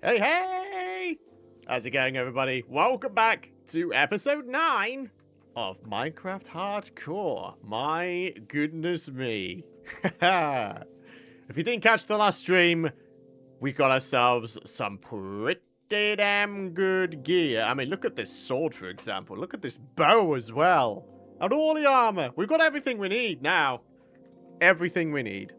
Hey, hey! How's it going, everybody? Welcome back to episode 9 of Minecraft Hardcore. My goodness me. If you didn't catch the last stream, we got ourselves some pretty damn good gear. I mean, look at this sword, for example. Look at this bow as well. And all the armor. We've got everything we need now. Everything we need.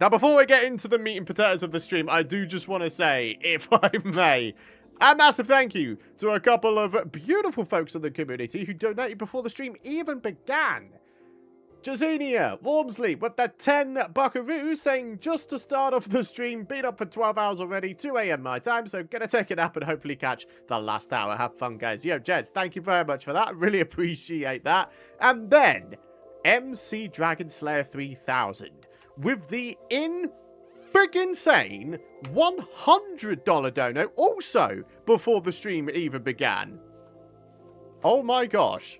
Now, before we get into the meat and potatoes of the stream, I do just want to say, if I may, a massive thank you to a couple of beautiful folks in the community who donated before the stream even began. Jazinia Wormsley with the 10 buckaroos saying just to start off the stream, been up for 12 hours already, 2 AM my time, so gonna take a nap and hopefully catch the last hour. Have fun, guys. Yo, Jez, thank you very much for that. Really appreciate that. And then, MC Dragon Slayer 3000. With the friggin' $100 dono also before the stream even began. Oh my gosh.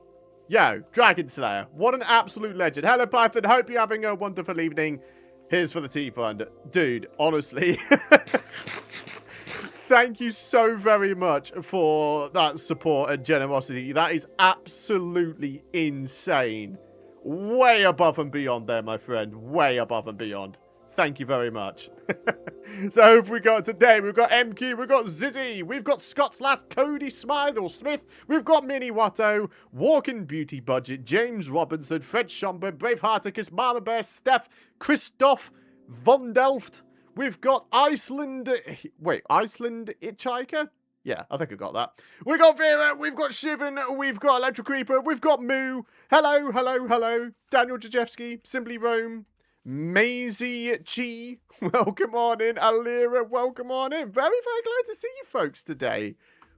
Yo, Dragon Slayer, what an absolute legend. Hello, Python. Hope you're having a wonderful evening. Here's for the tea fund. Dude, honestly. Thank you so very much for that support and generosity. That is absolutely insane. Way above and beyond there, my friend. Way above and beyond. Thank you very much. So who've we got today? We've got MQ, we've got Zizzy, we've got Scott's Last, Cody Smythe or Smith, we've got Minnie Watto, Walking Beauty Budget, James Robinson, Fred Schomburg, Bravehearticus, Mama Bear, Steph, Christoph, Von Delft. We've got Iceland Hitchhiker? Yeah, I think I got that. We got Vera, we've got Shivan, we've got Electric Creeper, we've got Moo. Hello, hello, hello. Daniel Jajewski, Simply Rome, Maisie Chi, welcome on in. Alira, welcome on in. Very, very glad to see you folks today.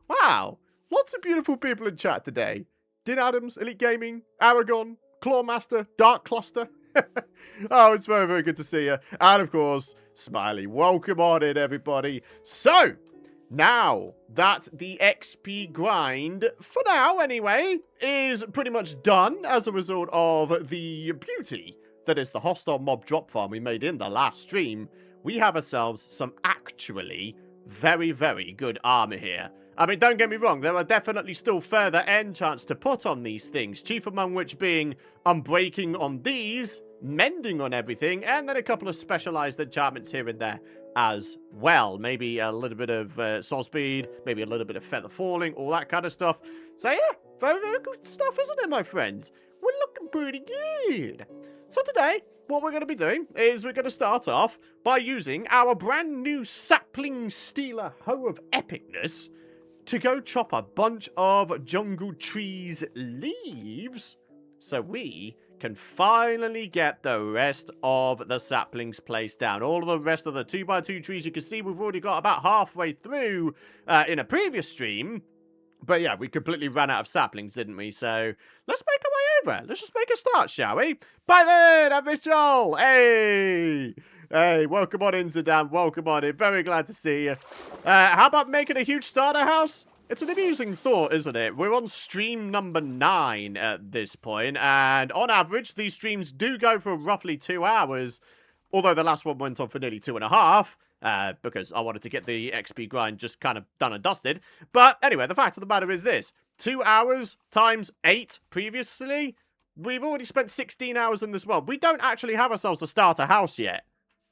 Wow, lots of beautiful people in chat today. Din Adams, Elite Gaming, Aragon, Clawmaster, Dark Cluster. Oh, it's very, very good to see you. And of course, Smiley. Welcome on in, everybody. So, now that the XP grind, for now anyway, is pretty much done as a result of the beauty that is the hostile mob drop farm we made in the last stream, we have ourselves some actually very, very good armor here. I mean, don't get me wrong, there are definitely still further enchants to put on these things, chief among which being unbreaking on these, mending on everything, and then a couple of specialized enchantments here and there as well. Maybe a little bit of soul speed, maybe a little bit of feather falling, all that kind of stuff. So yeah, very, very good stuff, isn't it, my friends? We're looking pretty good. So today, what we're going to be doing is we're going to start off by using our brand new Sapling Stealer Hoe of Epicness to go chop a bunch of jungle trees leaves so we can finally get the rest of the saplings placed down. All of the rest of the 2x2 trees, you can see we've already got about halfway through in a previous stream. But yeah, we completely ran out of saplings, didn't we? So let's make our way over. Let's just make a start, shall we? Python, I've missed Joel. Hey. Hey, welcome on in, Zidane. Welcome on in. Very glad to see you. How about making a huge starter house? It's an amusing thought, isn't it? We're on stream number 9 at this point, and on average, these streams do go for roughly 2 hours, although the last one went on for nearly 2.5, because I wanted to get the XP grind just kind of done and dusted. But anyway, the fact of the matter is this. 2 hours times 8 previously, we've already spent 16 hours in this world. We don't actually have ourselves a starter house yet.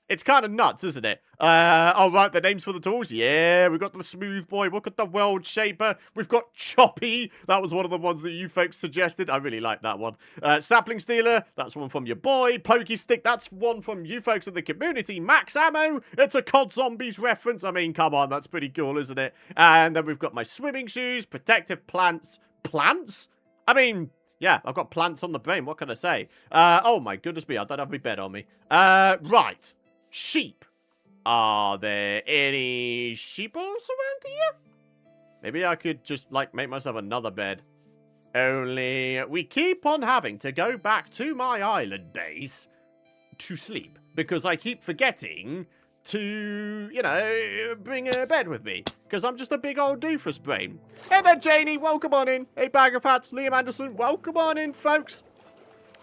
It's kind of nuts, isn't it? Oh, right, the names for the tools. Yeah, we've got the Smooth Boy. Look at the World Shaper. We've got Choppy. That was one of the ones that you folks suggested. I really like that one. Sapling Stealer. That's one from your boy. Pokey Stick. That's one from you folks in the community. Max Ammo. It's a COD Zombies reference. I mean, come on. That's pretty cool, isn't it? And then we've got my swimming shoes. Protective plants. Plants? I mean, yeah, I've got plants on the brain. What can I say? Oh, my goodness me. I don't have my bed on me. Right. Sheep. Are there any sheepos around here? Maybe I could just, like, make myself another bed. Only we keep on having to go back to my island base to sleep. Because I keep forgetting to, you know, bring a bed with me. Because I'm just a big old doofus brain. Hey there, Janie. Welcome on in. Hey, Bag of Hats. Liam Anderson. Welcome on in, folks.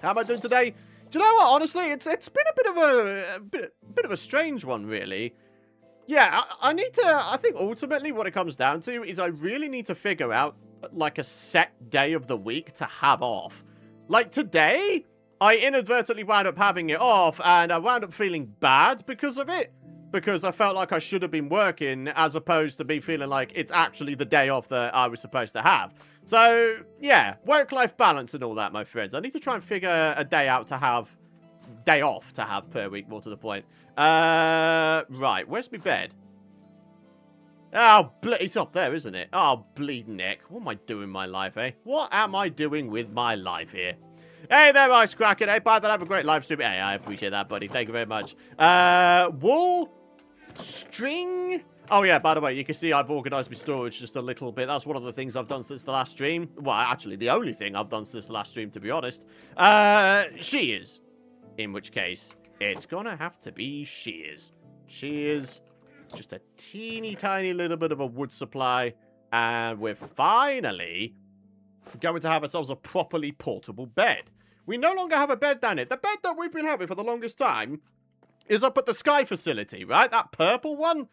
How am I doing today? Do you know what? Honestly, it's been a bit of a strange one, really. Yeah, I need to, I think ultimately what it comes down to is I really need to figure out, like, a set day of the week to have off. Like, today, I inadvertently wound up having it off, and I wound up feeling bad because of it. Because I felt like I should have been working, as opposed to me feeling like it's actually the day off that I was supposed to have. So, yeah, work-life balance and all that, my friends. I need to try and figure a day out to have, day off to have per week, more to the point. Right, where's my bed? Oh, it's up there, isn't it? Oh, bleeding neck. What am I doing with my life, eh? What am I doing with my life here? Hey there, Ice Kraken. Hey, Python, have a great live stream. Hey, I appreciate that, buddy. Thank you very much. Wool, string. Oh, yeah, by the way, you can see I've organized my storage just a little bit. That's one of the things I've done since the last stream. Well, actually, the only thing I've done since the last stream, to be honest. Shears. In which case, it's gonna have to be shears. Shears. Just a teeny tiny little bit of a wood supply. And we're finally going to have ourselves a properly portable bed. We no longer have a bed down here. The bed that we've been having for the longest time is up at the Sky facility, right? That purple one.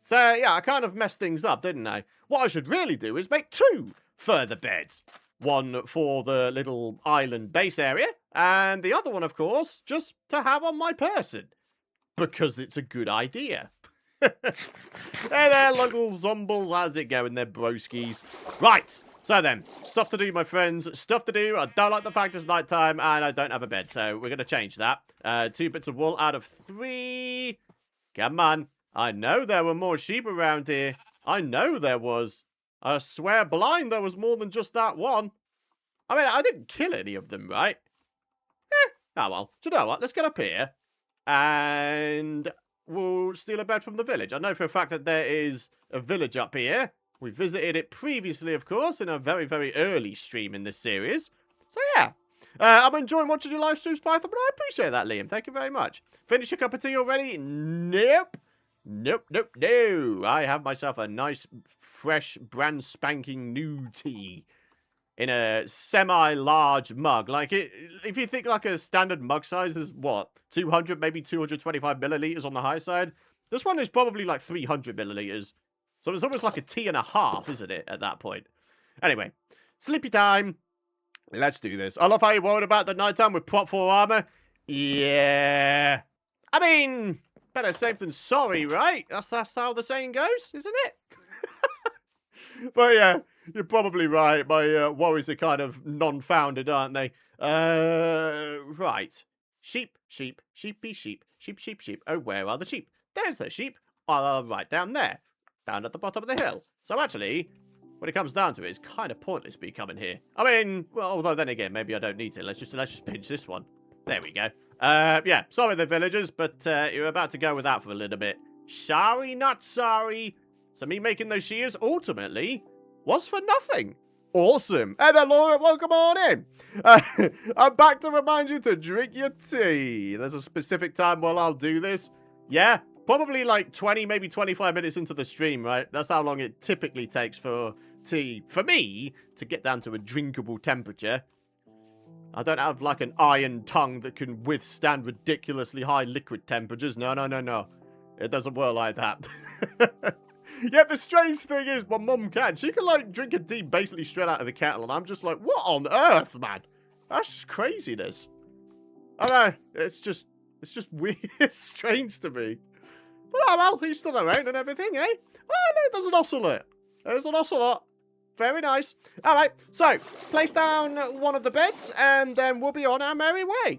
So, yeah, I kind of messed things up, didn't I? What I should really do is make 2 further beds. One for the little island base area, and the other one, of course, just to have on my person. Because it's a good idea. Hey there, little zombies. How's it going there, broskies? Right. So then, stuff to do, my friends. Stuff to do. I don't like the fact it's nighttime, and I don't have a bed, so we're going to change that. 2 bits of wool out of 3. Come on. I know there were more sheep around here. I know there was. I swear blind there was more than just that one. I mean, I didn't kill any of them, right? Oh well. Do you know what? Let's get up here. And we'll steal a bed from the village. I know for a fact that there is a village up here. We visited it previously, of course, in a very, very early stream in this series. So, yeah. I'm enjoying watching your live streams, Python, but I appreciate that, Liam. Thank you very much. Finish your cup of tea already? Nope. Nope, nope, no. I have myself a nice, fresh, brand spanking new tea in a semi-large mug. Like, if you think like a standard mug size is, what, 200, maybe 225 milliliters on the high side? This one is probably like 300 milliliters. So it's almost like a tea and a half, isn't it, at that point? Anyway, sleepy time. Let's do this. I love how you're worried about the nighttime with prop 4 armor. Yeah. I mean, better safe than sorry, right? That's how the saying goes, isn't it? But yeah, you're probably right. My worries are kind of non-founded, aren't they? Right. Sheep, sheep, sheepy, sheep, sheep, sheep, sheep. Oh, where are the sheep? There's the sheep. Right down there. Down at the bottom of the hill. So actually, when it comes down to it, it's kind of pointless me coming here. I mean, well, although then again, maybe I don't need to. Let's just pinch this one. There we go. Yeah, sorry the villagers, but you're about to go with that for a little bit. Sorry, not sorry. So me making those shears ultimately was for nothing. Awesome. Hey there, Laura. Welcome on in. I'm back to remind you to drink your tea. There's a specific time while I'll do this. Yeah, probably like 20, maybe 25 minutes into the stream, right? That's how long it typically takes for tea, for me, to get down to a drinkable temperature. I don't have like an iron tongue that can withstand ridiculously high liquid temperatures. No, no, no, no. It doesn't work like that. Yeah, the strange thing is, my mum can. She can, like, drink a tea basically straight out of the kettle, and I'm just like, what on earth, man? That's just craziness. I know, it's just weird. It's strange to me. But oh well, he's still around and everything, eh? Oh, no, there's an ocelot. There's an ocelot. Very nice. All right, so, place down one of the beds, and then we'll be on our merry way.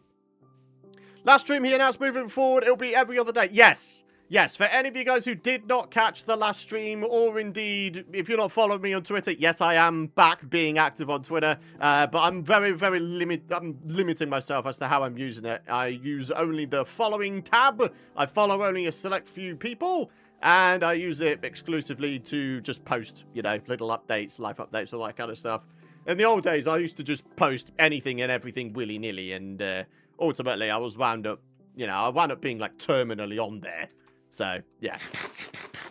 Last stream he announced moving forward, it'll be every other day. Yes. Yes, for any of you guys who did not catch the last stream, or indeed, if you're not following me on Twitter, yes, I am back being active on Twitter, but I'm very, very limiting myself as to how I'm using it. I use only the following tab, I follow only a select few people, and I use it exclusively to just post, you know, little updates, life updates, all that kind of stuff. In the old days, I used to just post anything and everything willy-nilly, and ultimately, I wound up being, like, terminally on there. So, yeah,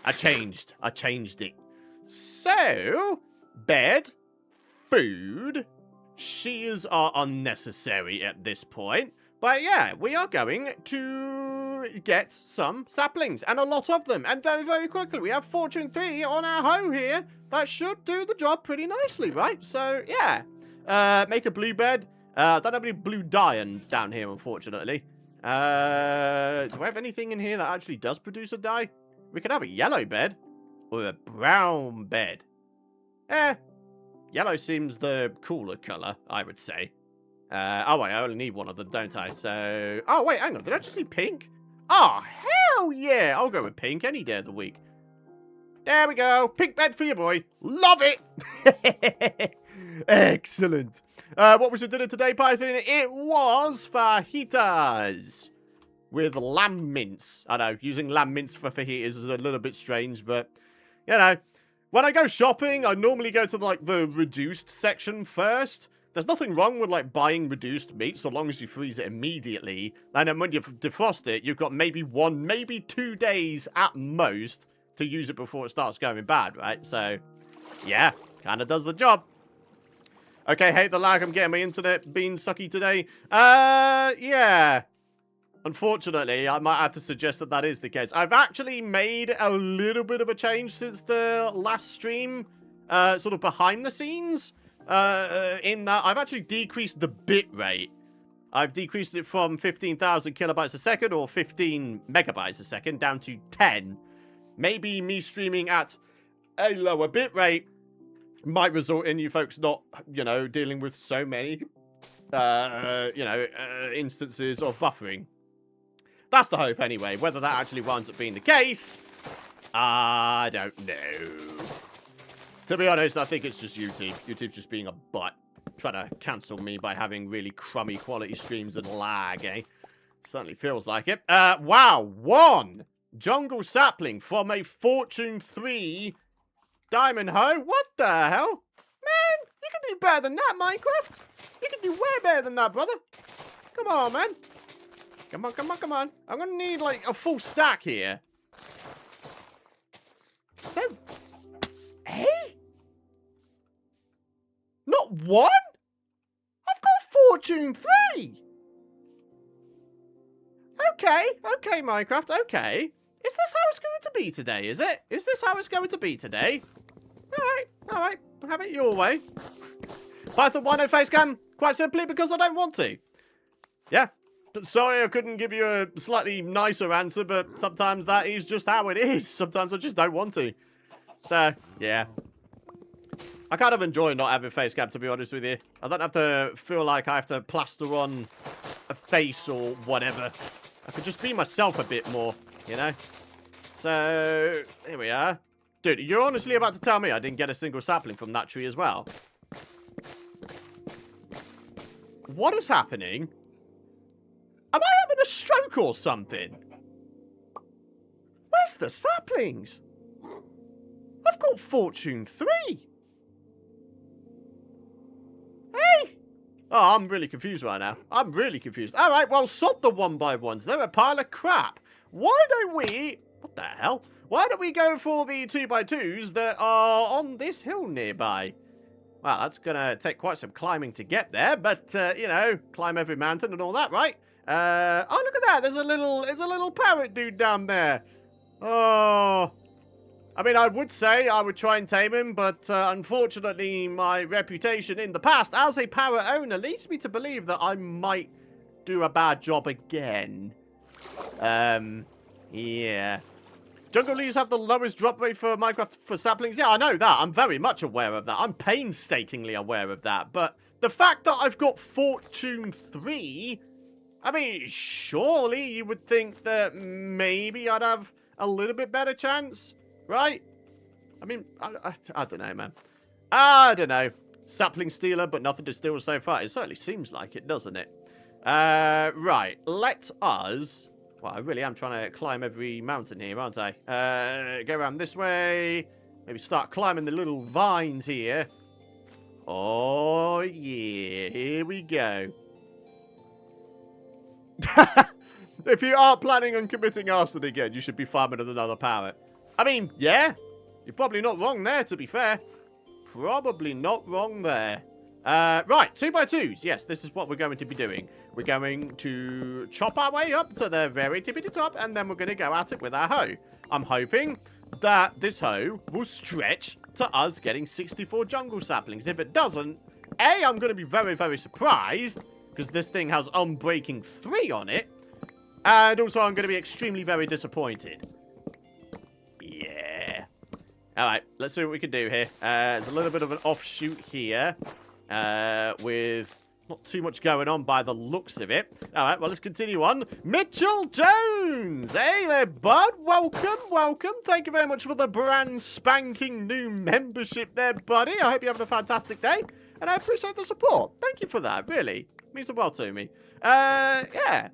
I changed it. So, bed, food, shears are unnecessary at this point. But yeah, we are going to to get some saplings, and a lot of them, and very, very quickly. We have Fortune 3 on our hoe here. That should do the job pretty nicely, right? So, yeah. Make a blue bed. Don't have any blue dye down here, unfortunately. Do I have anything in here that actually does produce a dye? We could have a yellow bed, or a brown bed. Yellow seems the cooler colour, I would say. Oh, wait, I only need one of them, don't I? So... Oh, wait, hang on. Did I just see pink? Oh, hell yeah! I'll go with pink any day of the week. There we go. Pink bed for you, boy. Love it! Excellent. What was your dinner today, Python? It was fajitas with lamb mince. I know, using lamb mince for fajitas is a little bit strange, but, you know, when I go shopping, I normally go to, like, the reduced section first. There's nothing wrong with, like, buying reduced meat so long as you freeze it immediately. And then when you defrost it, you've got maybe 1, maybe 2 days at most to use it before it starts going bad, right? So, yeah, kind of does the job. Okay, hate the lag. I'm getting my internet being sucky today. Yeah. Unfortunately, I might have to suggest that that is the case. I've actually made a little bit of a change since the last stream, sort of behind the scenes, in that I've actually decreased the bit rate. I've decreased it from 15,000 kilobytes a second, or 15 megabytes a second, down to 10. Maybe me streaming at a lower bit rate might result in you folks not, you know, dealing with so many, instances of buffering. That's the hope anyway. Whether that actually winds up being the case, I don't know. To be honest, I think it's just YouTube. YouTube's just being a butt, trying to cancel me by having really crummy quality streams and lag, eh? Certainly feels like it. Wow, 1 jungle sapling from a Fortune 3 diamond hoe? What the hell? Man, you can do better than that, Minecraft. You can do way better than that, brother. Come on, man. Come on, come on, come on. I'm going to need, like, a full stack here. So, hey? Not 1? I've got Fortune 3. Okay, Minecraft, okay. Is this how it's going to be today, is it? Is this how it's going to be today? Alright. Have it your way. Python, why no facecam? Quite simply because I don't want to. Yeah. Sorry I couldn't give you a slightly nicer answer, but sometimes that is just how it is. Sometimes I just don't want to. So, yeah. I kind of enjoy not having facecam, to be honest with you. I don't have to feel like I have to plaster on a face or whatever. I could just be myself a bit more, you know? So, here we are. Dude, you're honestly about to tell me I didn't get a single sapling from that tree as well? What is happening? Am I having a stroke or something? Where's the saplings? I've got Fortune 3. Hey! Oh, I'm really confused right now. I'm really confused. Alright, well, sod the 1x1s. They're a pile of crap. Why don't we... What the hell? Why don't we go for the 2x2s that are on this hill nearby? Well, that's going to take quite some climbing to get there, but, you know, climb every mountain and all that, right? Oh, look at that. There's a little parrot dude down there. Oh. I mean, I would say I would try and tame him, but unfortunately, my reputation in the past as a parrot owner leads me to believe that I might do a bad job again. Yeah. Jungle leaves have the lowest drop rate for Minecraft for saplings. Yeah, I know that. I'm very much aware of that. I'm painstakingly aware of that. But the fact that I've got Fortune 3, I mean, surely you would think that maybe I'd have a little bit better chance, right? I mean, I don't know, man. I don't know. Sapling stealer, but nothing to steal so far. It certainly seems like it, doesn't it? Right. Let us... Well, I really am trying to climb every mountain here, aren't I? Go around this way. Maybe start climbing the little vines here. Oh, yeah. Here we go. If you are planning on committing arson again, you should be farming another parrot. I mean, yeah. You're probably not wrong there, to be fair. Probably not wrong there. Right, 2x2s. Yes, this is what we're going to be doing. We're going to chop our way up to the very tippity top, and then we're going to go at it with our hoe. I'm hoping that this hoe will stretch to us getting 64 jungle saplings. If it doesn't, A, I'm going to be very, very surprised, because this thing has Unbreaking 3 on it, and also I'm going to be extremely very disappointed. Yeah. Alright, let's see what we can do here. There's a little bit of an offshoot here, with not too much going on by the looks of it. Alright, well, let's continue on. Mitchell Jones! Hey there, bud. Welcome, welcome. Thank you very much for the brand spanking new membership there, buddy. I hope you're having a fantastic day, and I appreciate the support. Thank you for that, really. It means the world to me. Yeah.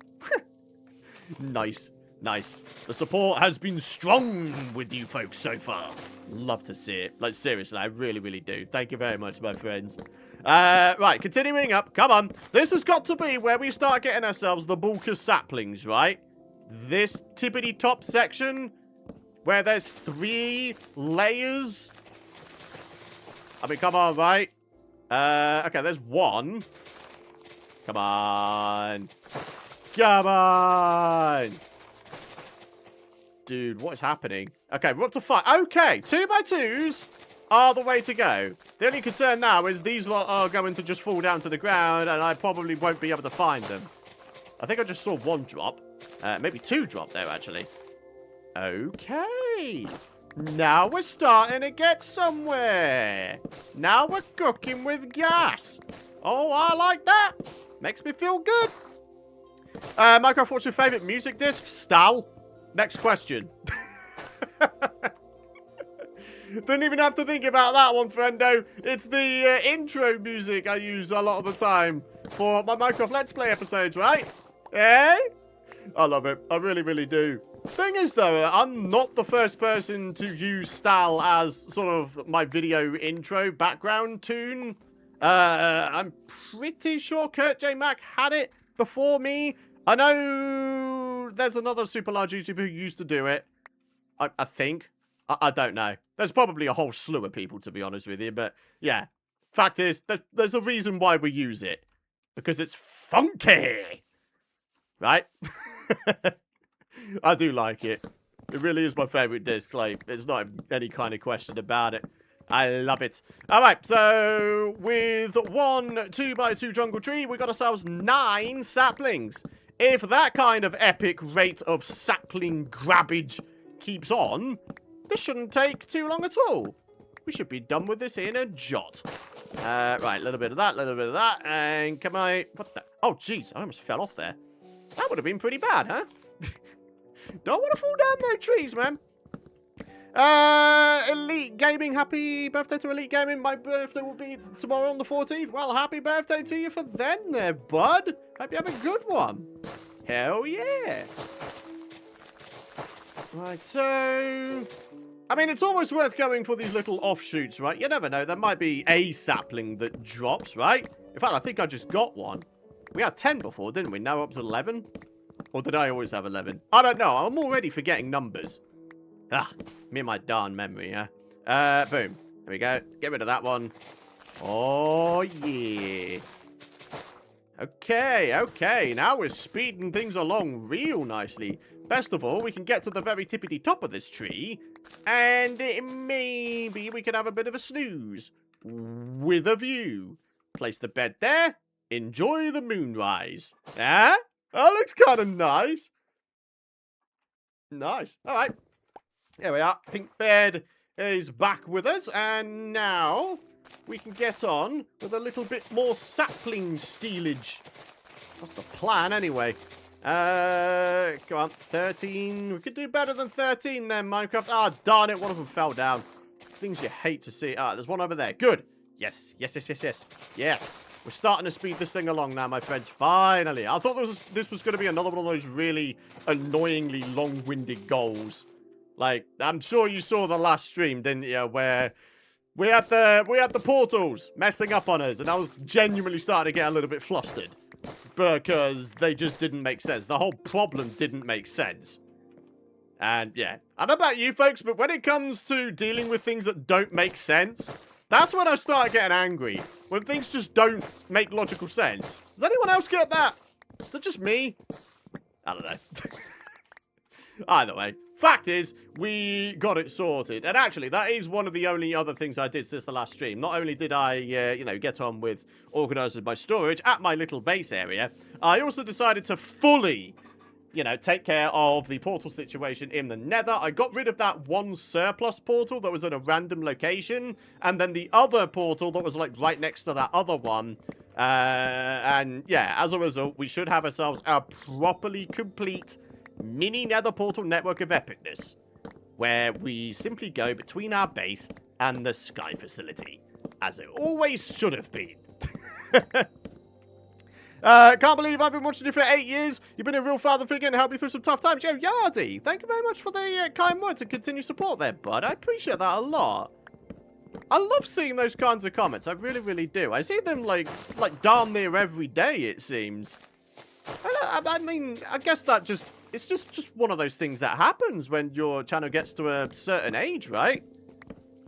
Nice. Nice. The support has been strong with you folks so far. Love to see it. Like, seriously, I really, really do. Thank you very much, my friends. Right, continuing up. Come on. This has got to be where we start getting ourselves the bulk of saplings, right? This tippity top section where there's 3 layers. I mean, come on, right? Okay, there's 1. Come on. Come on. Dude, what is happening? Okay, we're up to 5. Okay, 2x2s are the way to go. The only concern now is these lot are going to just fall down to the ground, and I probably won't be able to find them. I think I just saw 1 drop. Maybe 2 drop there, actually. Okay. Now we're starting to get somewhere. Now we're cooking with gas. Oh, I like that. Makes me feel good. Minecraft, what's your favourite music disc? Stal. Next question. Didn't even have to think about that one, friendo. It's the intro music I use a lot of the time for my Minecraft Let's Play episodes, right? Eh? I love it. I really, really do. Thing is, though, I'm not the first person to use Stal as sort of my video intro background tune. I'm pretty sure Kurt J. Mack had it before me. I know there's another super large YouTuber who used to do it. I think. I don't know. There's probably a whole slew of people, to be honest with you. But, yeah. Fact is, there's a reason why we use it. Because it's funky. Right? I do like it. It really is my favourite disc. Like, there's not any kind of question about it. I love it. Alright, so with 1 2x2 jungle tree, we got ourselves 9 saplings. If that kind of epic rate of sapling grabbage keeps on, this shouldn't take too long at all. We should be done with this in a jot. Right, a little bit of that, and come on. What the? Oh, jeez, I almost fell off there. That would have been pretty bad, huh? Don't want to fall down no trees, man. Elite Gaming, happy birthday to Elite Gaming. My birthday will be tomorrow on the 14th. Well, happy birthday to you for then there, bud. Hope you have a good one. Hell yeah. Right, so... I mean, it's always worth going for these little offshoots, right? You never know. There might be a sapling that drops, right? In fact, I think I just got one. We had 10 before, didn't we? Now we're up to 11? Or did I always have 11? I don't know. I'm already forgetting numbers. Ah, me and my darn memory, huh? Boom. There we go. Get rid of that one. Oh, yeah. Okay, okay. Now we're speeding things along real nicely. Best of all, we can get to the very tippity top of this tree. And maybe we can have a bit of a snooze. With a view. Place the bed there. Enjoy the moonrise. Ah? That looks kind of nice. Nice. All right. There we are. Pink bed is back with us. And now we can get on with a little bit more sapling stealage. That's the plan anyway. Come on. 13. We could do better than 13 then, Minecraft. Ah, darn it. One of them fell down. Things you hate to see. Ah, there's one over there. Good. Yes. Yes, yes, yes, yes. Yes. We're starting to speed this thing along now, my friends. Finally. I thought this was going to be another one of those really annoyingly long-winded goals. Like, I'm sure you saw the last stream, didn't you? Where we had the portals messing up on us, and I was genuinely starting to get a little bit flustered. Because they just didn't make sense. The whole problem didn't make sense. And, yeah. I don't know about you folks, but when it comes to dealing with things that don't make sense... That's when I start getting angry. When things just don't make logical sense. Does anyone else get that? Is that just me? I don't know. Either way, fact is, we got it sorted. And actually, that is one of the only other things I did since the last stream. Not only did I, you know, get on with organising my storage at my little base area, I also decided to fully, you know, take care of the portal situation in the Nether. I got rid of that one surplus portal that was at a random location, and then the other portal that was, like, right next to that other one. And, yeah, as a result, we should have ourselves a properly complete mini Nether portal network of epicness, where we simply go between our base and the sky facility, as it always should have been. Can't believe I've been watching you for 8 years. You've been a real father figure and helped me through some tough times. Yo, Yardy, thank you very much for the kind words and continued support there, bud. I appreciate that a lot. I love seeing those kinds of comments. I really, really do. I see them, like darn near every day, it seems. I mean, I guess that just... It's just one of those things that happens when your channel gets to a certain age, right?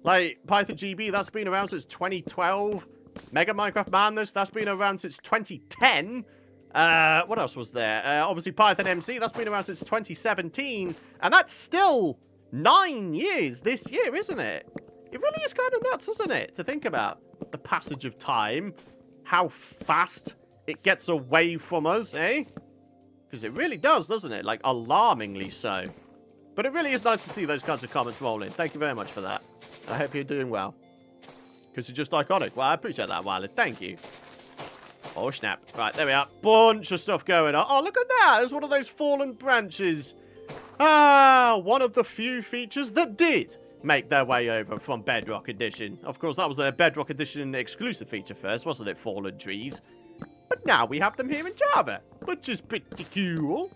Like, PythonGB, that's been around since 2012. Mega Minecraft Madness, that's been around since 2010. What else was there? Obviously, PythonMC, that's been around since 2017. And that's still 9 years this year, isn't it? It really is kind of nuts, isn't it? To think about the passage of time. How fast it gets away from us, eh? Because it really does, doesn't it? Like, alarmingly so. But it really is nice to see those kinds of comments roll in. Thank you very much for that. I hope you're doing well. Because you're just iconic. Well, I appreciate that, Wiley. Thank you. Oh, snap. Right, there we are. Bunch of stuff going on. Oh, look at that. There's one of those fallen branches. Ah, one of the few features that did make their way over from Bedrock Edition. Of course, that was a Bedrock Edition exclusive feature first, wasn't it? Fallen trees. But now we have them here in Java, which is pretty cool.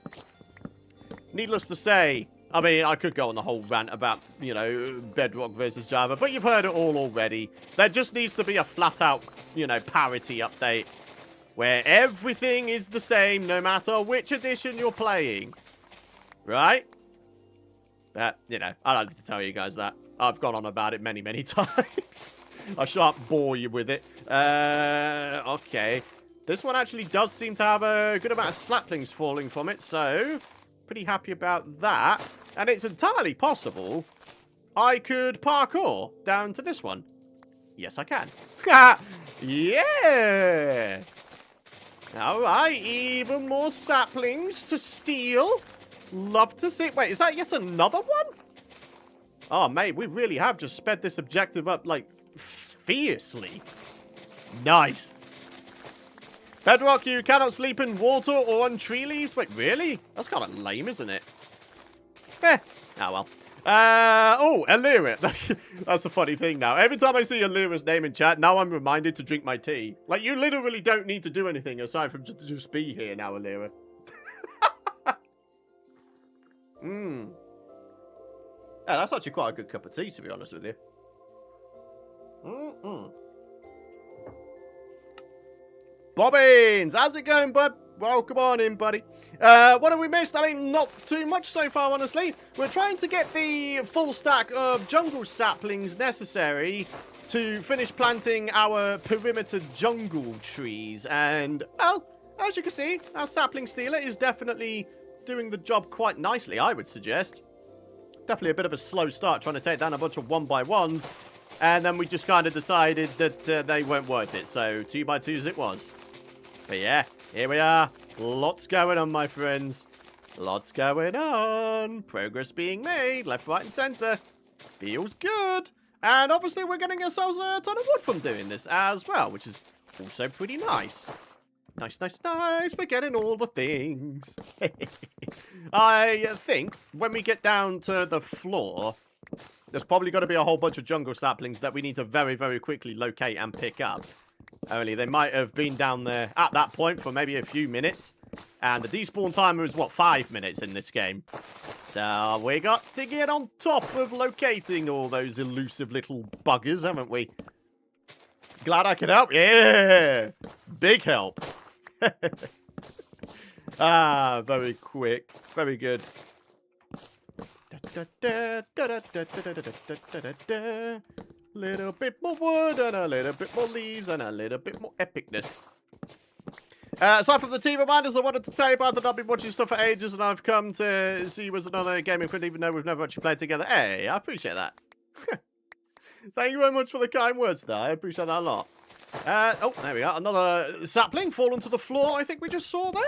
Needless to say, I mean, I could go on the whole rant about, you know, Bedrock versus Java, but you've heard it all already. There just needs to be a flat-out, you know, parity update where everything is the same no matter which edition you're playing. Right? But, you know, I don't need to tell you guys that. I've gone on about it many, many times. I shan't bore you with it. Okay. This one actually does seem to have a good amount of saplings falling from it, so pretty happy about that. And it's entirely possible I could parkour down to this one. Yes, I can. Yeah! Alright, even more saplings to steal. Love to see... Wait, is that yet another one? Oh, mate, we really have just sped this objective up, like, fiercely. Nice. Bedrock, you cannot sleep in water or on tree leaves? Wait, really? That's kind of lame, isn't it? Oh, well. Oh, Alira. That's the funny thing now. Every time I see Alira's name in chat, now I'm reminded to drink my tea. Like, you literally don't need to do anything aside from just be here now, Alira. Yeah, that's actually quite a good cup of tea, to be honest with you. Bobbins, how's it going, bud? Welcome on in, buddy. What have we missed? I mean, not too much so far, honestly. We're trying to get the full stack of jungle saplings necessary to finish planting our perimeter jungle trees. And, well, as you can see, our sapling stealer is definitely doing the job quite nicely, I would suggest. Definitely a bit of a slow start trying to take down a bunch of 1x1s. And then we just kind of decided that they weren't worth it. So 2x2s it was. But yeah, here we are. Lots going on, my friends. Lots going on. Progress being made. Left, right, and center. Feels good. And obviously we're getting ourselves a ton of wood from doing this as well, which is also pretty nice. Nice, nice, nice. We're getting all the things. I think when we get down to the floor, there's probably going to be a whole bunch of jungle saplings that we need to very, very quickly locate and pick up. Only they might have been down there at that point for maybe a few minutes. And the despawn timer is, what, 5 minutes in this game. So we got to get on top of locating all those elusive little buggers, haven't we? Glad I could help. Yeah! Big help. Ah, very quick. Very good. Little bit more wood and a little bit more leaves and a little bit more epicness. Aside from the team reminders, I wanted to tell you about that I've been watching stuff for ages, and I've come to see you as another gaming friend, even though we've never actually played together. Hey, I appreciate that. Thank you very much for the kind words there. I appreciate that a lot. Oh, there we are. Another sapling fallen to the floor, I think we just saw there.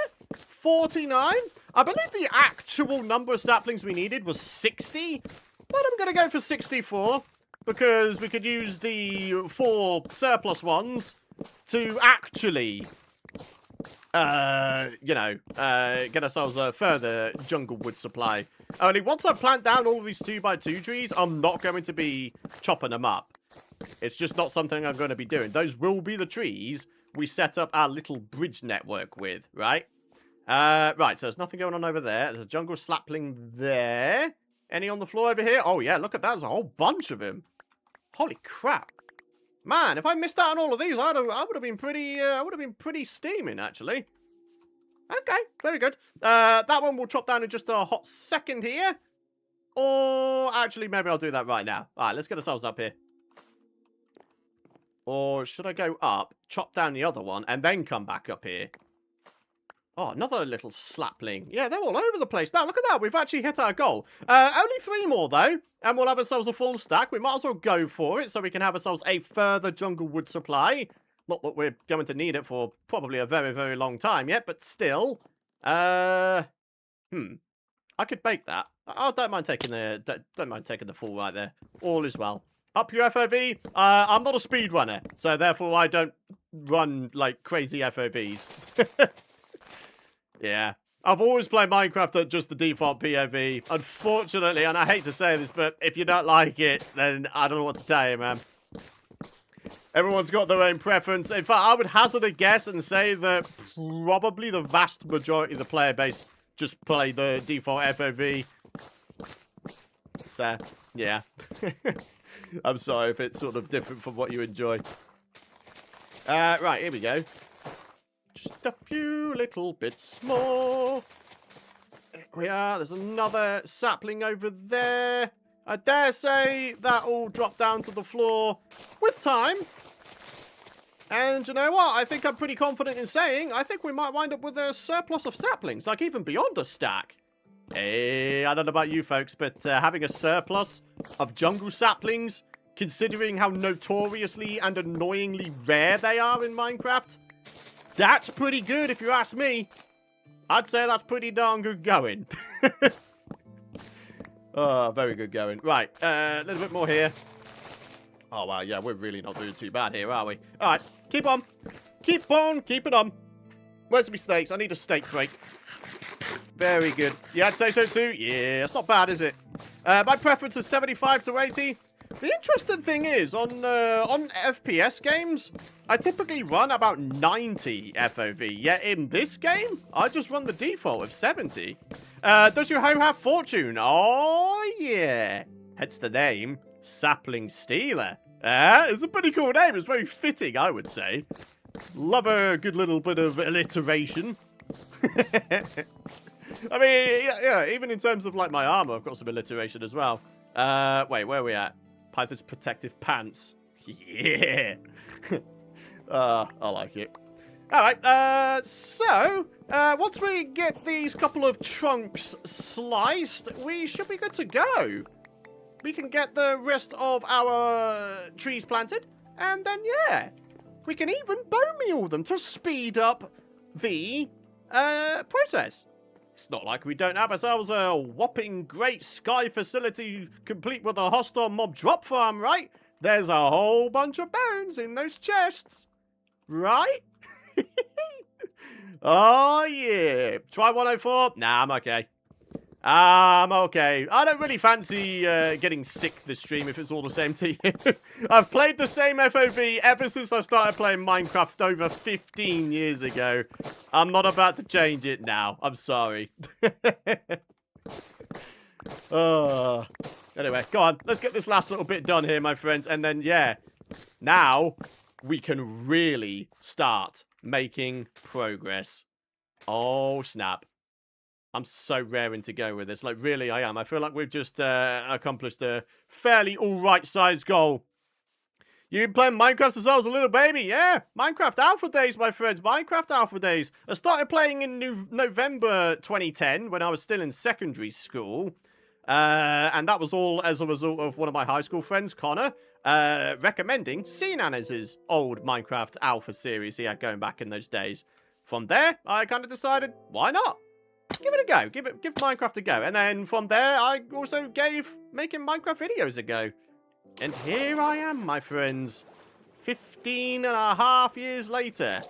49. I believe the actual number of saplings we needed was 60. But I'm going to go for 64, because we could use the 4 surplus ones to actually, get ourselves a further jungle wood supply. Only once I plant down all of these 2x2 trees, I'm not going to be chopping them up. It's just not something I'm going to be doing. Those will be the trees we set up our little bridge network with, right? Right, so there's nothing going on over there. There's a jungle sapling there. Any on the floor over here? Oh, yeah, look at that. There's a whole bunch of them. Holy crap. Man, if I missed out on all of these, I would have been pretty steaming, actually. Okay, very good. That one we'll chop down in just a hot second here. Or, actually, maybe I'll do that right now. All right, let's get ourselves up here. Or should I go up, chop down the other one, and then come back up here? Oh, another little slapling. Yeah, they're all over the place. Now, look at that. We've actually hit our goal. Only 3 more, though. And we'll have ourselves a full stack. We might as well go for it so we can have ourselves a further jungle wood supply. Not that we're going to need it for probably a very, very long time yet, but still. I could bake that. I don't mind taking the full right there. All is well. Up your FOV. I'm not a speedrunner, so therefore I don't run like crazy FOVs. Yeah. I've always played Minecraft at just the default POV. Unfortunately, and I hate to say this, but if you don't like it, then I don't know what to tell you, man. Everyone's got their own preference. In fact, I would hazard a guess and say that probably the vast majority of the player base just play the default FOV. So, yeah. I'm sorry if it's sort of different from what you enjoy. Right, here we go. Just a few little bits more. There we are. There's another sapling over there. I dare say that will drop down to the floor with time. And you know what? I think I'm pretty confident in saying I think we might wind up with a surplus of saplings, like even beyond a stack. Hey, I don't know about you folks, but having a surplus of jungle saplings, considering how notoriously and annoyingly rare they are in Minecraft, that's pretty good if you ask me. I'd say that's pretty darn good going. Oh, very good going. Right, a little bit more here. Oh, wow, yeah, we're really not doing too bad here, are we? All right, keep on. Keep on, keep it on. Where's the mistakes? I need a steak break. Very good. Yeah, I'd say so too. Yeah, it's not bad, is it? My preference is 75 to 80. The interesting thing is, on FPS games, I typically run about 90 FOV. Yet in this game, I just run the default of 70. Does your hoe have fortune? Oh, yeah. Hence the name, Sapling Stealer. It's a pretty cool name. It's very fitting, I would say. Love a good little bit of alliteration. I mean, yeah, even in terms of, like, my armor, I've got some alliteration as well. Wait, where are we at? Python's protective pants. Yeah. I like it. Alright, so, once we get these couple of trunks sliced, we should be good to go. We can get the rest of our trees planted, and then, yeah, we can even bone meal them to speed up the process. It's not like we don't have ourselves a whopping great sky facility complete with a hostile mob drop farm, right? There's a whole bunch of bones in those chests, right? Oh, yeah. Try 104? Nah, I'm okay. I'm okay. I don't really fancy getting sick this stream if it's all the same to you. I've played the same FOV ever since I started playing Minecraft over 15 years ago. I'm not about to change it now. I'm sorry. Anyway, go on. Let's get this last little bit done here, my friends. And then, yeah, now we can really start making progress. Oh, snap. I'm so raring to go with this. Like, really, I am. I feel like we've just accomplished a fairly all-right size goal. You've been playing Minecraft since I was a little baby. Yeah, Minecraft Alpha days, my friends. Minecraft Alpha days. I started playing in November 2010 when I was still in secondary school. And that was all as a result of one of my high school friends, Connor, recommending Cnan's old Minecraft Alpha series he had going back in those days. From there, I kind of decided, why not? Give it a go. Give Minecraft a go. And then from there, I also gave making Minecraft videos a go. And here I am, my friends. 15 and a half years later.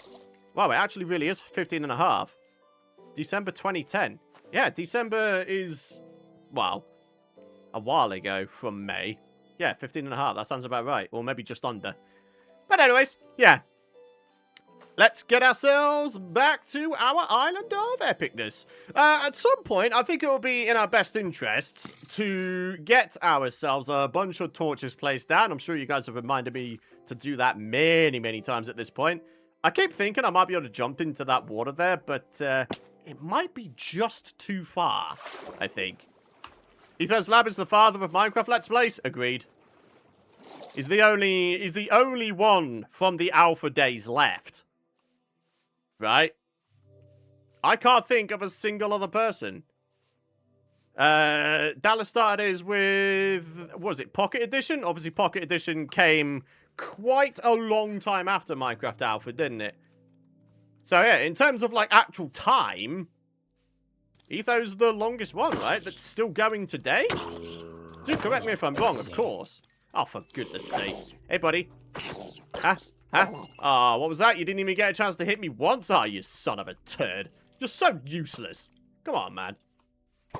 Wow, it actually really is 15 and a half. December 2010. Yeah, December is, well, a while ago from May. Yeah, 15 and a half. That sounds about right. Or maybe just under. But anyways, yeah. Let's get ourselves back to our island of epicness. At some point, I think it will be in our best interests to get ourselves a bunch of torches placed down. I'm sure you guys have reminded me to do that many, many times at this point. I keep thinking I might be able to jump into that water there, but it might be just too far, I think. Ethan's Lab is the father of Minecraft Let's Plays. Agreed. He's the only one from the alpha days left. Right? I can't think of a single other person. Dallas started his with, what was it, Pocket Edition? Obviously, Pocket Edition came quite a long time after Minecraft Alpha, didn't it? So, yeah, in terms of, like, actual time, Etho's the longest one, right? That's still going today? Do correct me if I'm wrong, of course. Oh, for goodness sake. Hey, buddy. Huh? Huh? Oh, what was that? You didn't even get a chance to hit me once? Oh, you son of a turd. You're so useless. Come on, man.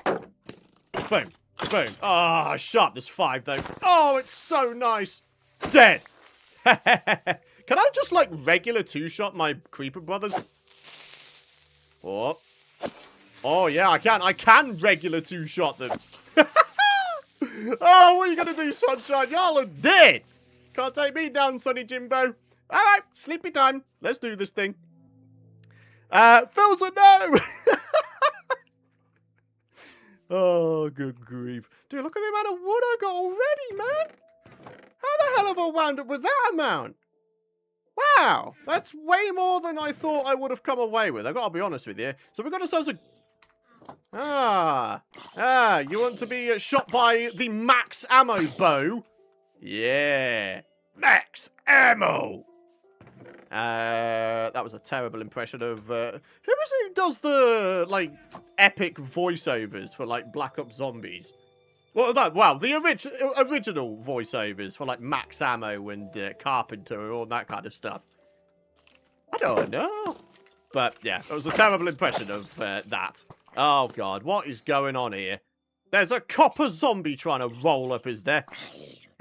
Boom. Boom. Oh, sharpness 5, though. Oh, it's so nice. Dead. Can I just, like, regular two-shot my creeper brothers? Oh. Oh, yeah, I can. I can regular two-shot them. Oh, what are you going to do, Sunshine? Y'all are dead. Can't take me down, Sonny Jimbo. All right, sleepy time. Let's do this thing. Phil's a no. Oh, good grief. Dude, look at the amount of wood I got already, man. How the hell have I wound up with that amount? Wow, that's way more than I thought I would have come away with. I've got to be honest with you. So we've got ourselves a... you want to be shot by the max ammo bow? Yeah. Max ammo. That was a terrible impression of, who is it who does the, like, epic voiceovers for, like, Black Ops Zombies? Well, wow, the original voiceovers for, like, Max Ammo and Carpenter and all that kind of stuff. I don't know. But, yeah, it was a terrible impression of that. Oh, God, what is going on here? There's a copper zombie trying to roll up, is there?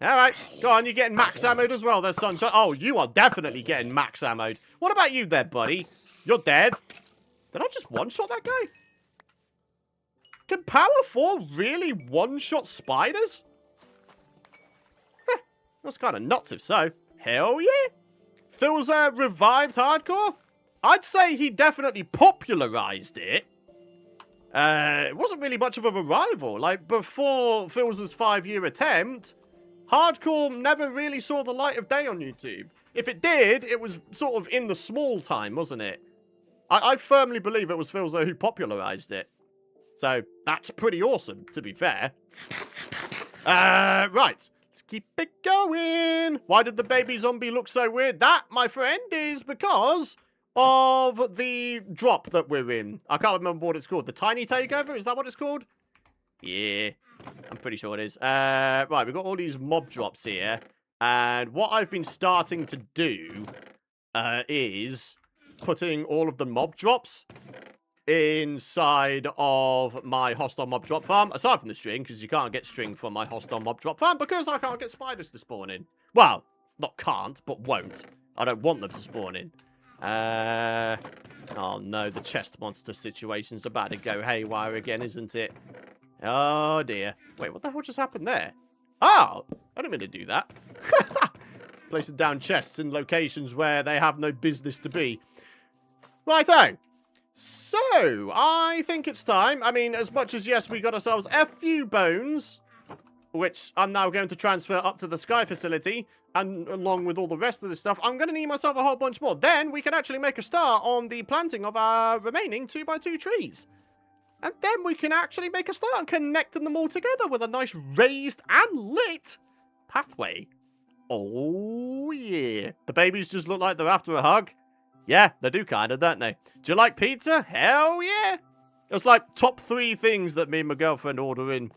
All right, go on, you're getting max ammoed as well there, Sunshine. Oh, you are definitely getting max ammoed. What about you there, buddy? You're dead. Did I just one-shot that guy? Can Power 4 really one-shot spiders? Huh, that's kind of nuts if so. Hell yeah. Phil's revived hardcore? I'd say he definitely popularized it. It wasn't really much of a revival. Like, before Phil's 5-year attempt... Hardcore never really saw the light of day on YouTube. If it did, it was sort of in the small time, wasn't it? I firmly believe it was Philza who popularized it. So, that's pretty awesome, to be fair. Right. Let's keep it going. Why did the baby zombie look so weird? That, my friend, is because of the drop that we're in. I can't remember what it's called. The Tiny Takeover? Is that what it's called? Yeah. I'm pretty sure it is. Right, we've got all these mob drops here. And what I've been starting to do is putting all of the mob drops inside of my hostile mob drop farm. Aside from the string, because you can't get string from my hostile mob drop farm because I can't get spiders to spawn in. Well, not can't, but won't. I don't want them to spawn in. Oh no, the chest monster situation's about to go haywire again, isn't it? Oh, dear. Wait, what the hell just happened there? Oh! I didn't mean to do that. Placing down chests in locations where they have no business to be. Righto. So, I think it's time. I mean, as much as, yes, we got ourselves a few bones. which I'm now going to transfer up to the sky facility, and along with all the rest of this stuff, I'm going to need myself a whole bunch more. Then we can actually make a start on the planting of our remaining 2x2 trees. And then we can actually make a start on connecting them all together with a nice raised and lit pathway. Oh, yeah. The babies just look like they're after a hug. Yeah, they do kind of, don't they? Do you like pizza? Hell yeah. It's like top 3 things that me and my girlfriend order in.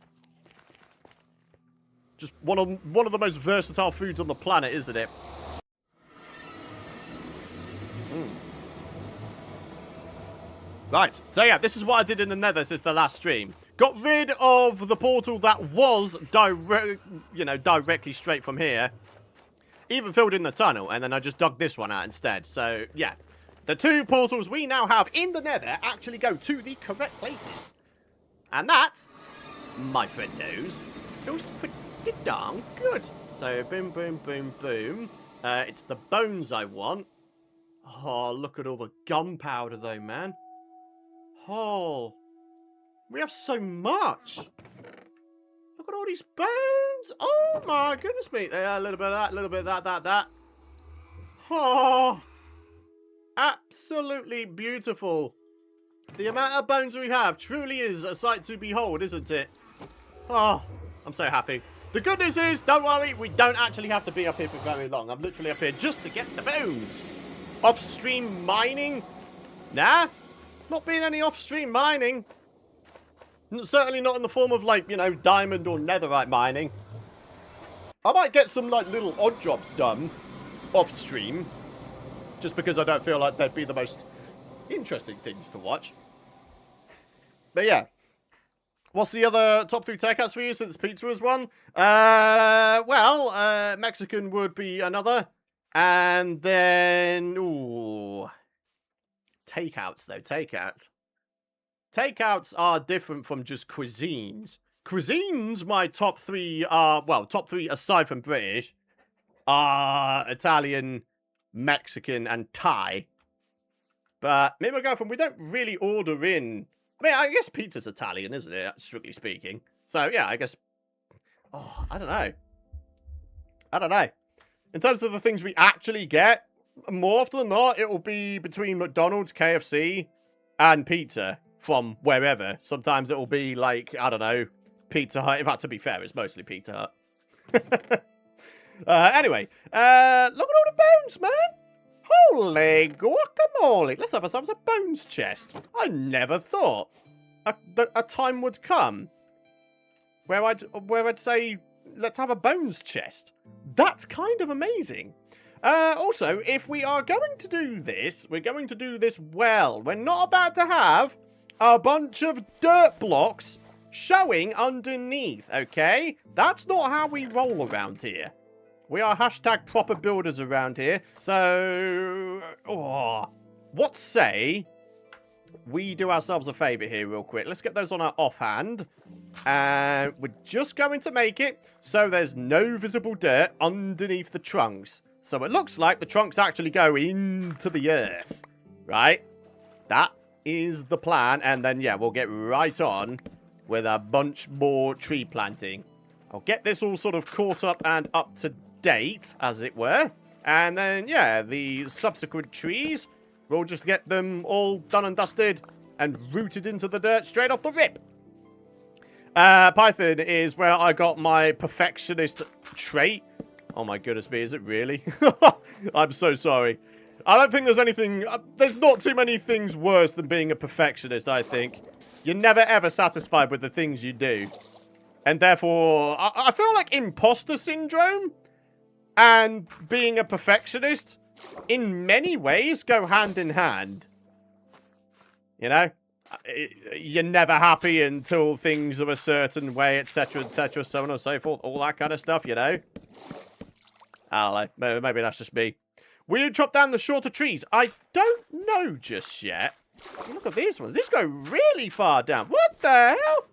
Just one of the most versatile foods on the planet, isn't it? Right, so yeah, this is what I did in the Nether since the last stream. Got rid of the portal that was directly straight from here. Even filled in the tunnel, and then I just dug this one out instead. So, yeah. The 2 portals we now have in the Nether actually go to the correct places. And that, my friendos, feels pretty darn good. So, boom, boom, boom, boom. It's the bones I want. Oh, look at all the gunpowder though, man. Oh, we have so much. Look at all these bones. Oh my goodness me. Yeah, a little bit of that, a little bit of that. Oh, absolutely beautiful. The amount of bones we have truly is a sight to behold, isn't it? Oh, I'm so happy. The good news is, don't worry, we don't actually have to be up here for very long. I'm literally up here just to get the bones. Upstream mining? Nah, not being any offstream mining. Certainly not in the form of, like, you know, diamond or netherite mining. I might get some, like, little odd jobs done off-stream. Just because I don't feel like they'd be the most interesting things to watch. But yeah. What's the other top 3 takeouts for you since pizza is one? Mexican would be another. And then, ooh. Takeouts, though. Takeouts. Takeouts are different from just cuisines. Cuisines, my top 3 are, well, top 3 aside from British, are Italian, Mexican, and Thai. But me and my girlfriend, we don't really order in. I mean, I guess pizza's Italian, isn't it? Strictly speaking. So, yeah, I guess. Oh, I don't know. I don't know. In terms of the things we actually get, more often than not, it will be between McDonald's, KFC, and pizza from wherever. Sometimes it will be like, I don't know, Pizza Hut. In fact, to be fair, it's mostly Pizza Hut. Anyway, look at all the bones, man. Holy guacamole. Let's have ourselves a bones chest. I never thought a time would come where I'd say, let's have a bones chest. That's kind of amazing. Also, if we are going to do this, we're going to do this well. We're not about to have a bunch of dirt blocks showing underneath, okay? That's not how we roll around here. We are hashtag proper builders around here. So, what say we do ourselves a favor here real quick. Let's get those on our offhand. And we're just going to make it so there's no visible dirt underneath the trunks. So it looks like the trunks actually go into the earth, right? That is the plan. And then, yeah, we'll get right on with a bunch more tree planting. I'll get this all sort of caught up and up to date, as it were. And then, yeah, the subsequent trees, we'll just get them all done and dusted and rooted into the dirt straight off the rip. Python is where I got my perfectionist trait. Oh my goodness me, is it really? I'm so sorry. I don't think there's anything... there's not too many things worse than being a perfectionist, I think. You're never ever satisfied with the things you do. And therefore, I feel like imposter syndrome and being a perfectionist, in many ways, go hand in hand. You know? You're never happy until things are a certain way, etc., so on and so forth. All that kind of stuff, you know? I don't know. Maybe that's just me. Will you chop down the shorter trees? I don't know just yet. Look at these ones. These go really far down. What the hell?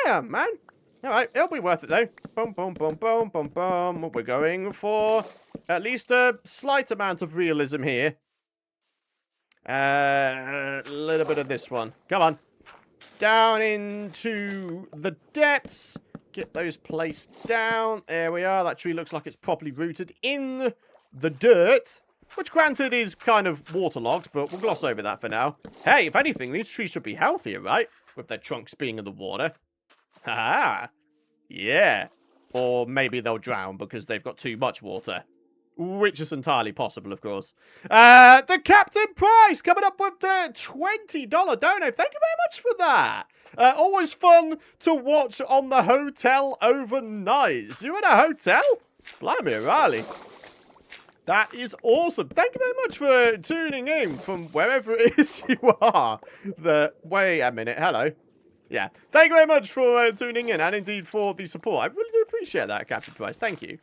Damn, man. All right, it'll be worth it, though. Boom, boom, boom, boom, boom, boom. We're going for at least a slight amount of realism here. A little bit of this one. Come on. Down into the depths. get those placed down. There we are. That tree looks like it's properly rooted in the dirt, which granted is kind of waterlogged, but we'll gloss over that for now. Hey, if anything, these trees should be healthier, right? With their trunks being in the water. Ha! Yeah. Or maybe they'll drown because they've got too much water. Which is entirely possible, of course. The Captain Price coming up with the $20 donate. Thank you very much for that. Always fun to watch on the hotel overnight. You're in a hotel? Blimey, Riley. That is awesome. Thank you very much for tuning in from wherever it is you are. Wait a minute. Hello. Yeah. Thank you very much for tuning in and indeed for the support. I really do appreciate that, Captain Price. Thank you.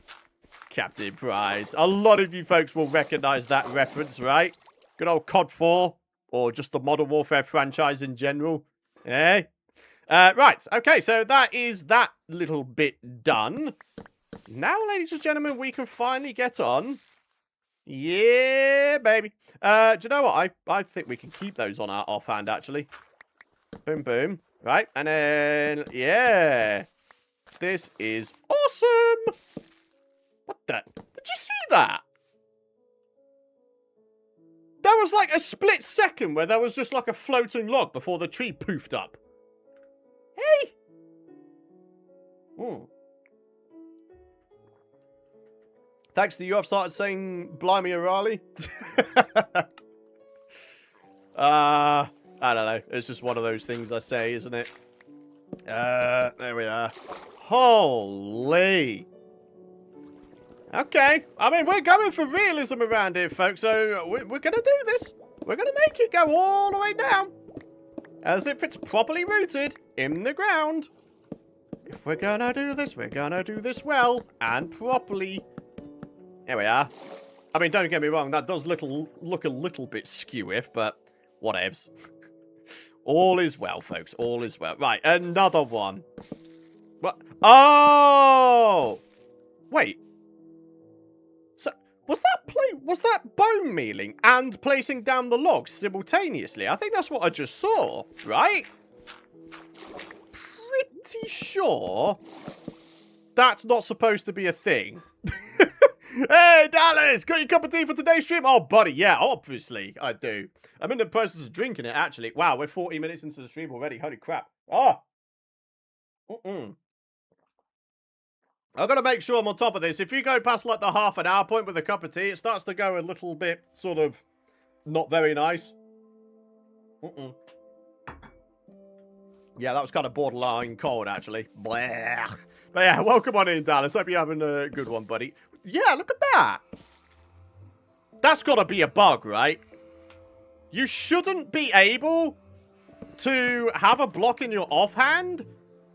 Captain Price. A lot of you folks will recognize that reference, right? Good old COD 4 or just the Modern Warfare franchise in general. Eh? Right. Okay, so that is that little bit done. Now, ladies and gentlemen, we can finally get on. Yeah, baby. Do you know what? I think we can keep those on our offhand, actually. Boom, boom. Right, and then, yeah. This is awesome. What the? Did you see that? There was like a split second where there was just like a floating log before the tree poofed up. Hey! Hmm. Thanks to you, I've started saying Blimey O'Reilly. I don't know. It's just one of those things I say, isn't it? There we are. Holy. Okay. I mean, we're going for realism around here, folks. So we're going to do this. We're going to make it go all the way down. As if it's properly rooted in the ground. If we're going to do this, we're going to do this well and properly. Here we are. I mean, don't get me wrong. That does look a little bit skew-if, but whatevs. All is well, folks. All is well. Right, another one. What? Oh! Wait. So, was that bone mealing and placing down the logs simultaneously? I think that's what I just saw, right? Pretty sure that's not supposed to be a thing. Hey, Dallas! Got your cup of tea for today's stream? Oh, buddy, yeah, obviously I do. I'm in the process of drinking it, actually. Wow, we're 40 minutes into the stream already. Holy crap. Oh! I've got to make sure I'm on top of this. If you go past, like, the half an hour point with a cup of tea, it starts to go a little bit, sort of, not very nice. Yeah, that was kind of borderline cold, actually. Blah. But yeah, welcome on in, Dallas. Hope you're having a good one, buddy. Yeah, look at that. That's got to be a bug, right? You shouldn't be able to have a block in your offhand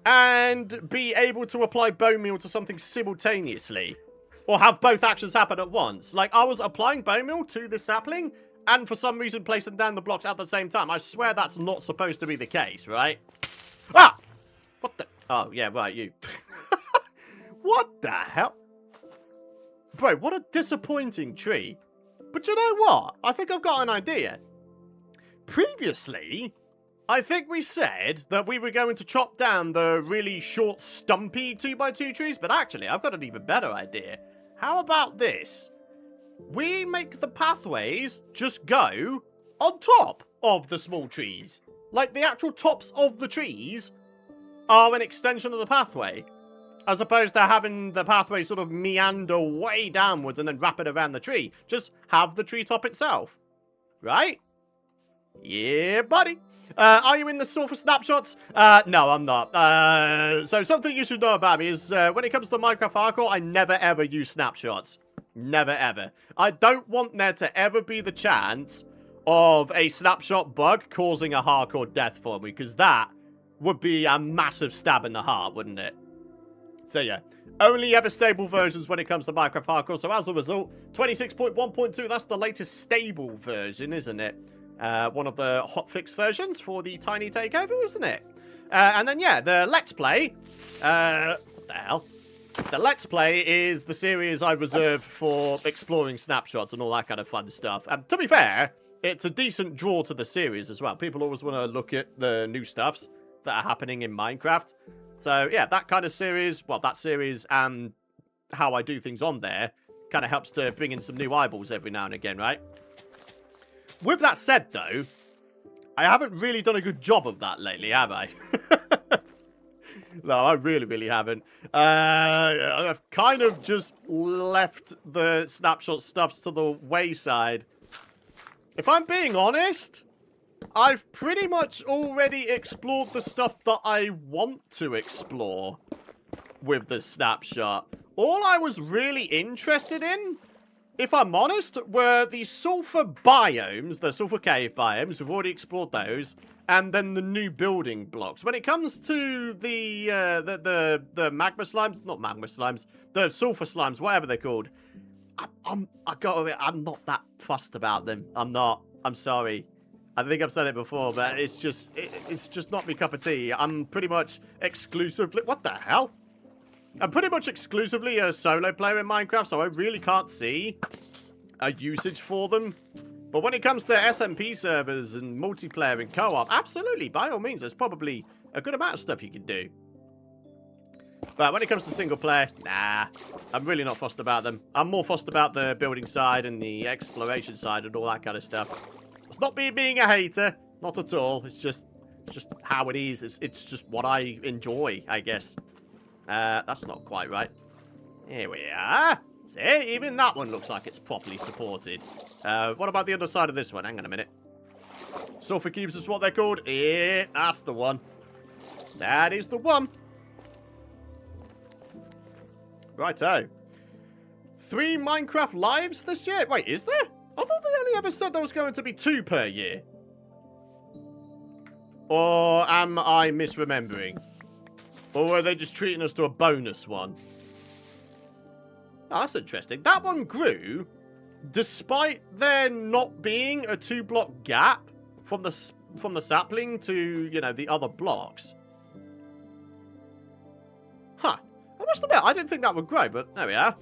and be able to apply bone meal to something simultaneously. Or have both actions happen at once. Like, I was applying bone meal to the sapling and for some reason placing down the blocks at the same time. I swear that's not supposed to be the case, right? Ah! What the? Oh, yeah, right, you. What the hell? Bro, what a disappointing tree. But you know what? I think I've got an idea. Previously, I think we said that we were going to chop down the really short, stumpy 2x2 trees, but actually, I've got an even better idea. How about this? We make the pathways just go on top of the small trees. Like, the actual tops of the trees are an extension of the pathway. As opposed to having the pathway sort of meander way downwards and then wrap it around the tree. Just have the treetop itself. Right? Yeah, buddy. Are you in the store for snapshots? No, I'm not. So something you should know about me is when it comes to Minecraft Hardcore, I never ever use snapshots. Never ever. I don't want there to ever be the chance of a snapshot bug causing a hardcore death for me. Because that would be a massive stab in the heart, wouldn't it? So yeah, only ever stable versions when it comes to Minecraft Hardcore. So as a result, 26.1.2, that's the latest stable version, isn't it? One of the hotfix versions for the Tiny Takeover, isn't it? And then yeah, the Let's Play. What the hell? The Let's Play is the series I reserve for exploring snapshots and all that kind of fun stuff. To be fair, it's a decent draw to the series as well. People always want to look at the new stuffs that are happening in Minecraft. So, yeah, that kind of series, well, that series and how I do things on there kind of helps to bring in some new eyeballs every now and again, right? With that said, though, I haven't really done a good job of that lately, have I? No, I really, really haven't. I've kind of just left the snapshot stuffs to the wayside. If I'm being honest, I've pretty much already explored the stuff that I want to explore with the snapshot. All I was really interested in, if I'm honest, were the sulfur biomes, the sulfur cave biomes. We've already explored those. And then the new building blocks. When it comes to the magma slimes, not magma slimes, the sulfur slimes, whatever they're called, I gotta admit, I'm not that fussed about them. I'm not. I'm sorry. I think I've said it before, but it's just not my cup of tea. I'm pretty much exclusively... What the hell? I'm pretty much exclusively a solo player in Minecraft, so I really can't see a usage for them. But when it comes to SMP servers and multiplayer and co-op, absolutely, by all means, there's probably a good amount of stuff you can do. But when it comes to single player, nah, I'm really not fussed about them. I'm more fussed about the building side and the exploration side and all that kind of stuff. It's not me being a hater, not at all. It's just how it is. It's just what I enjoy, I guess. That's not quite right. Here we are. See, even that one looks like it's properly supported. What about the other side of this one? Hang on a minute. Sulfur cubes is what they're called. Yeah, that's the one. That is the one. Righto. 3 Minecraft lives this year? Wait, is there? I thought they only ever said there was going to be 2 per year. Or am I misremembering? Or are they just treating us to a bonus one? Oh, that's interesting. That one grew despite there not being a 2-block gap from the sapling to, you know, the other blocks. Huh. I must admit, I didn't think that would grow, but there we are.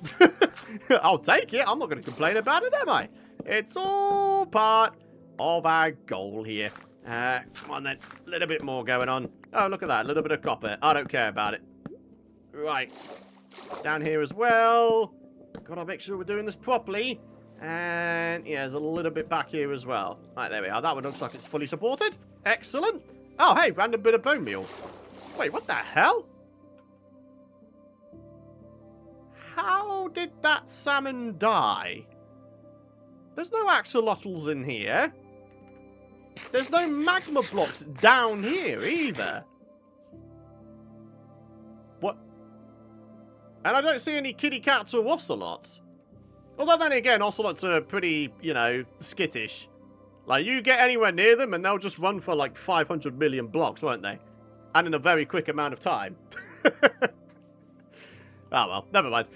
I'll take it. I'm not going to complain about it, am I? It's all part of our goal here. Come on then. A little bit more going on. Oh, look at that. A little bit of copper. I don't care about it. Right. Down here as well. Gotta make sure we're doing this properly. And yeah, there's a little bit back here as well. Right, there we are. That one looks like it's fully supported. Excellent. Oh, hey, random bit of bone meal. Wait, what the hell? How did that salmon die? There's no axolotls in here. There's no magma blocks down here either. What? And I don't see any kitty cats or ocelots. Although then again, ocelots are pretty, you know, skittish. Like, you get anywhere near them and they'll just run for like 500 million blocks, won't they? And in a very quick amount of time. Oh, well, never mind.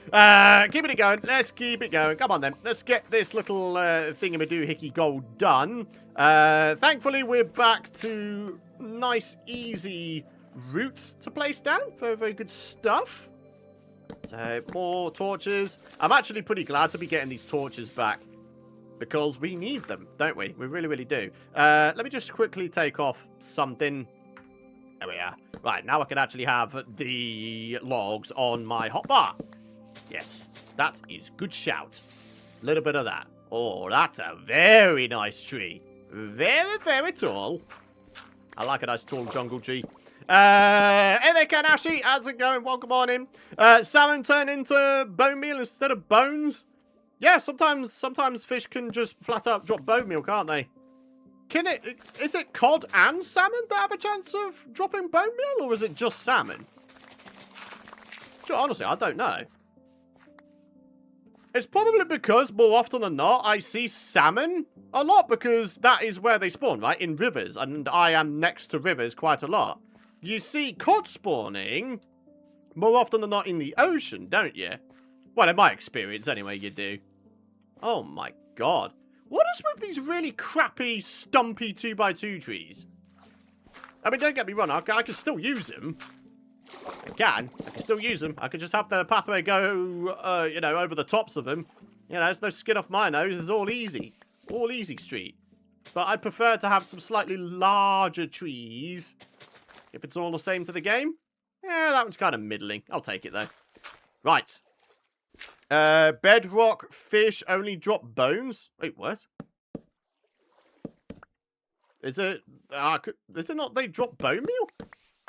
Keeping it going. Let's keep it going. Come on, then. Let's get this little thingamadoohickey gold done. Thankfully, we're back to nice, easy roots to place down. Very, very good stuff. So, more torches. I'm actually pretty glad to be getting these torches back. Because we need them, don't we? We really, really do. Let me just quickly take off something. There we are. Right, now I can actually have the logs on my hotbar. Yes, that is good shout. A little bit of that. Oh, that's a very nice tree. Very, very tall. I like a nice tall jungle tree. Hey there, Kanashi. How's it going? Welcome on in. Salmon turn into bone meal instead of bones. Yeah, sometimes fish can just flat out drop bone meal, can't they? Is it cod and salmon that have a chance of dropping bone meal, or is it just salmon? Honestly, I don't know. It's probably because, more often than not, I see salmon a lot, because that is where they spawn, right? In rivers, and I am next to rivers quite a lot. You see cod spawning more often than not in the ocean, don't you? Well, in my experience, anyway, you do. Oh my god. What is with these really crappy, stumpy 2x2 trees? I mean, don't get me wrong, I can still use them. I can still use them. I can just have the pathway go, you know, over the tops of them. You know, there's no skin off my nose. It's all easy. All easy street. But I'd prefer to have some slightly larger trees. If it's all the same to the game. Yeah, that one's kind of middling. I'll take it, though. Right. Bedrock fish only drop bones? Wait, what? Is it not they drop bone meal?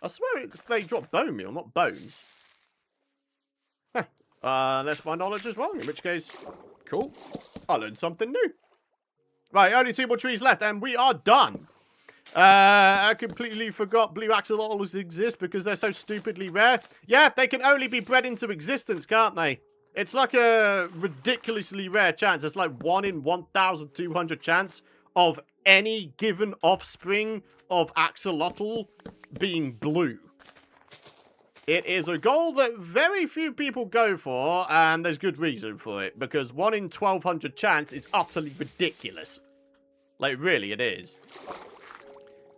I swear they drop bone meal, not bones. Huh. Unless my knowledge is wrong, in which case, cool. I learned something new. Right, only 2 more trees left, and we are done. I completely forgot blue axolotls exist because they're so stupidly rare. Yeah, they can only be bred into existence, can't they? It's like a ridiculously rare chance. It's like 1 in 1,200 chance of any given offspring of axolotl being blue. It is a goal that very few people go for, and there's good reason for it, because 1 in 1,200 chance is utterly ridiculous. Like, really, it is.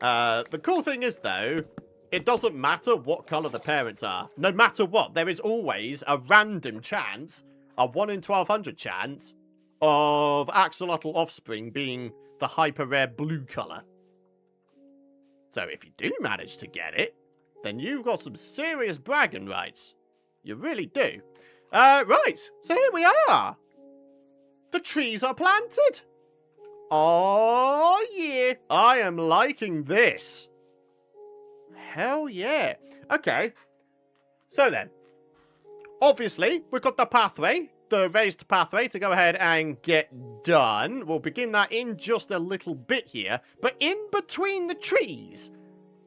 The cool thing is, though, it doesn't matter what colour the parents are. No matter what, there is always a random chance, a 1 in 1,200 chance, of axolotl offspring being the hyper-rare blue colour. So if you do manage to get it, then you've got some serious bragging rights. You really do. Right, so here we are. The trees are planted. Oh, yeah. I am liking this. Hell yeah. Okay. So then, obviously, we've got the pathway, the raised pathway to go ahead and get done. We'll begin that in just a little bit here. But in between the trees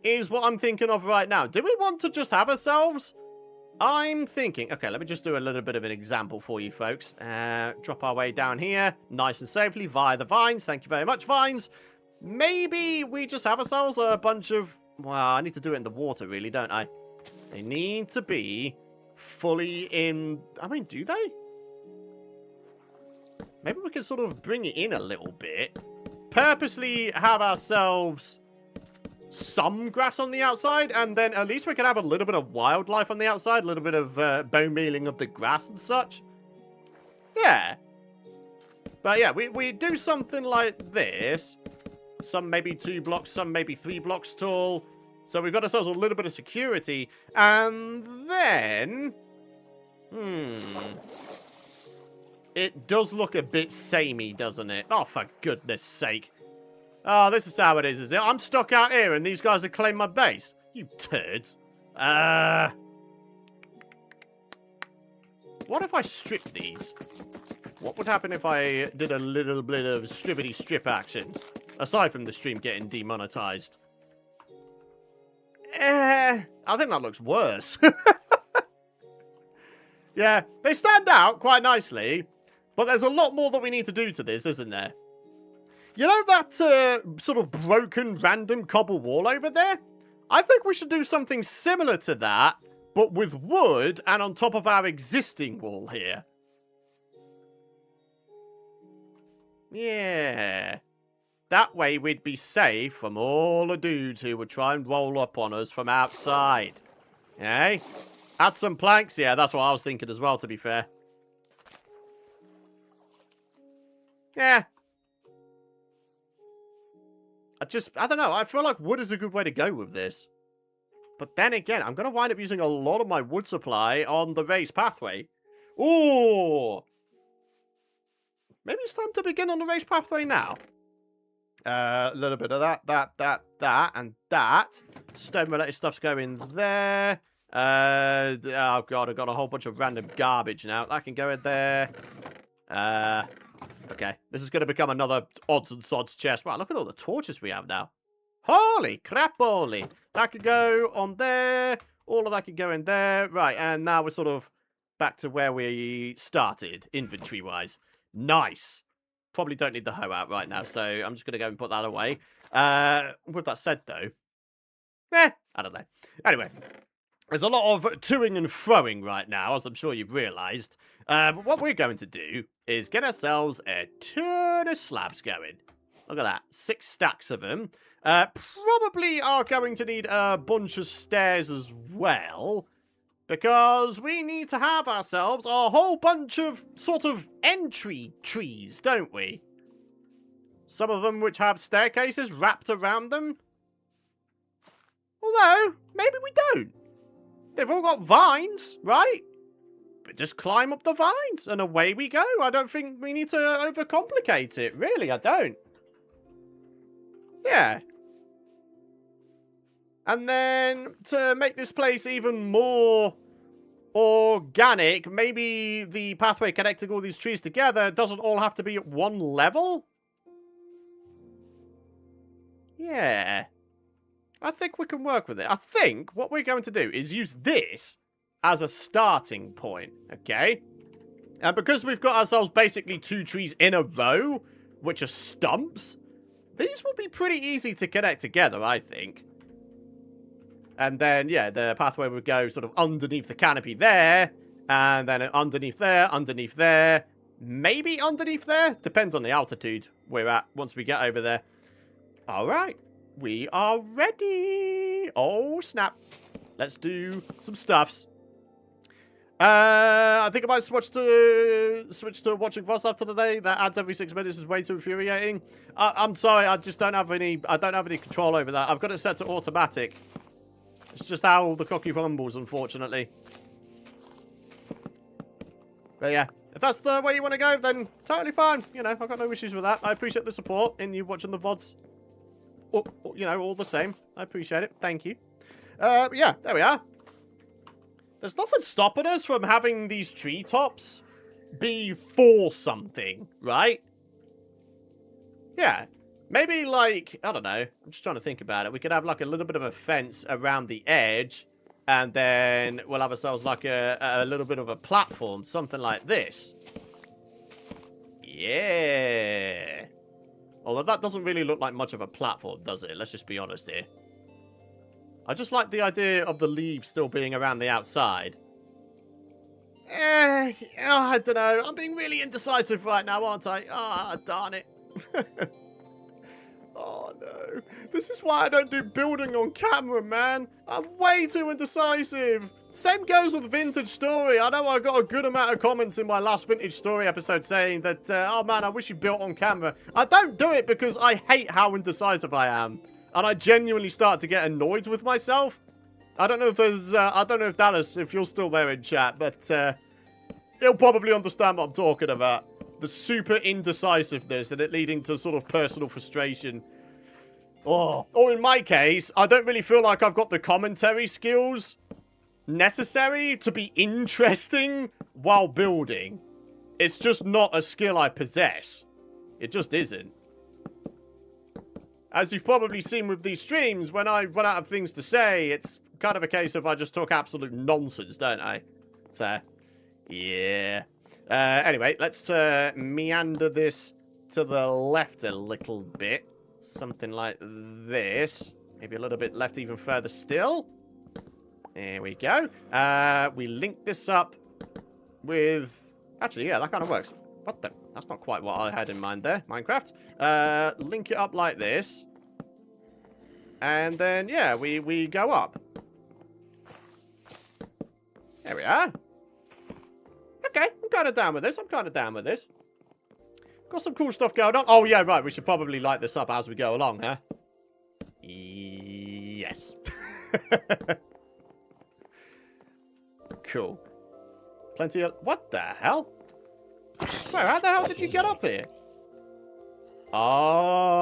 is what I'm thinking of right now. Do we want to just have ourselves? I'm thinking, okay, let me just do a little bit of an example for you folks. Drop our way down here, nice and safely, via the vines. Thank you very much, vines. Maybe we just have ourselves a bunch of... Well, I need to do it in the water, really, don't I? They need to be fully in... I mean, do they? Maybe we can sort of bring it in a little bit. Purposely have ourselves some grass on the outside, and then at least we can have a little bit of wildlife on the outside, a little bit of bone mealing of the grass and such. Yeah. But yeah, we do something like this. Some maybe 2 blocks, some maybe 3 blocks tall. So we've got ourselves a little bit of security. And then... It does look a bit samey, doesn't it? Oh, for goodness sake. Oh, this is how it is it? I'm stuck out here and these guys have claimed my base. You turds. What if I strip these? What would happen if I did a little bit of strippity strip action? Aside from the stream getting demonetized. I think that looks worse. Yeah, they stand out quite nicely. But there's a lot more that we need to do to this, isn't there? You know that sort of broken random cobble wall over there? I think we should do something similar to that, but with wood and on top of our existing wall here. Yeah. That way we'd be safe from all the dudes who would try and roll up on us from outside. Eh? Add some planks? Yeah, that's what I was thinking as well, to be fair. Yeah. I don't know. I feel like wood is a good way to go with this. But then again, I'm going to wind up using a lot of my wood supply on the raised pathway. Ooh. Maybe it's time to begin on the raised pathway now. A little bit of that, and that. Stone-related stuff's going there. Oh, God, I've got a whole bunch of random garbage now. That can go in there. Okay, this is going to become another odds and sods chest. Wow, look at all the torches we have now. Holy crap, holy. That could go on there. All of that could go in there. Right, and now we're sort of back to where we started, inventory-wise. Nice. Probably don't need the hoe out right now, so I'm just going to go and put that away. With that said, though, I don't know. Anyway, there's a lot of toing and froing right now, as I'm sure you've realised. But what we're going to do is get ourselves a ton of slabs going. Look at that. 6 stacks of them. Probably are going to need a bunch of stairs as well. Because we need to have ourselves a whole bunch of sort of entry trees, don't we? Some of them which have staircases wrapped around them. Although, maybe we don't. They've all got vines, right? But just climb up the vines and away we go. I don't think we need to overcomplicate it. Really, I don't. Yeah. And then to make this place even more organic, maybe the pathway connecting all these trees together doesn't all have to be at one level? Yeah. I think we can work with it. I think what we're going to do is use this as a starting point, okay? And because we've got ourselves basically 2 trees in a row, which are stumps, these will be pretty easy to connect together, I think. And then, yeah, the pathway would go sort of underneath the canopy there, and then underneath there, maybe underneath there. Depends on the altitude we're at once we get over there. All right, we are ready. Oh, snap. Let's do some stuffs. I think I might switch to watching VODs after today. That adds every 6 minutes is way too infuriating. I'm sorry, I just don't have any control over that. I've got it set to automatic. It's just how the cookie rumbles, unfortunately. But yeah, if that's the way you want to go, then totally fine. You know, I've got no issues with that. I appreciate the support in you watching the VODs. You know, all the same. I appreciate it. Thank you. Yeah, there we are. There's nothing stopping us from having these treetops be for something, right? Yeah. Maybe, like, I don't know. I'm just trying to think about it. We could have, like, a little bit of a fence around the edge. And then we'll have ourselves, like, a little bit of a platform. Something like this. Yeah. Although that doesn't really look like much of a platform, does it? Let's just be honest here. I just like the idea of the leaves still being around the outside. I don't know. I'm being really indecisive right now, aren't I? Ah, darn it. Oh, no. This is why I don't do building on camera, man. I'm way too indecisive. Same goes with Vintage Story. I know I got a good amount of comments in my last Vintage Story episode saying that, oh, man, I wish you built on camera. I don't do it because I hate how indecisive I am. And I genuinely start to get annoyed with myself. I don't know if there's, I don't know if Dallas, if you're still there in chat, but he'll probably understand what I'm talking about. The super indecisiveness and it leading to sort of personal frustration. Oh. Or in my case, I don't really feel like I've got the commentary skills necessary to be interesting while building. It's just not a skill I possess. It just isn't. As you've probably seen with these streams, when I run out of things to say, it's kind of a case of I just talk absolute nonsense, don't I? So, yeah. Anyway, let's meander this to the left a little bit. Something like this. Maybe a little bit left even further still. There we go. We link this up with... Actually, yeah, that kind of works. What the... That's not quite what I had in mind there, Minecraft. Link it up like this. And then, yeah, we go up. There we are. Okay, I'm kind of down with this. Got some cool stuff going on. Oh, yeah, right. We should probably light this up as we go along, huh? Yes. Cool. Plenty of... What the hell? Where, how the hell did you get up here? Oh.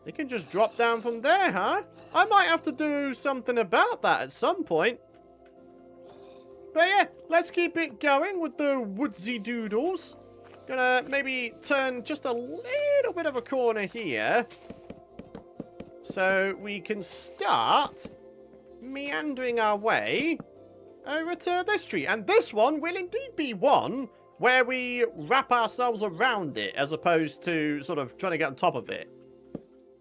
You can just drop down from there, huh? I might have to do something about that at some point. But yeah, let's keep it going with the woodsy doodles. Gonna maybe turn just a little bit of a corner here. So we can start meandering our way over to this tree. And this one will indeed be one where we wrap ourselves around it as opposed to sort of trying to get on top of it.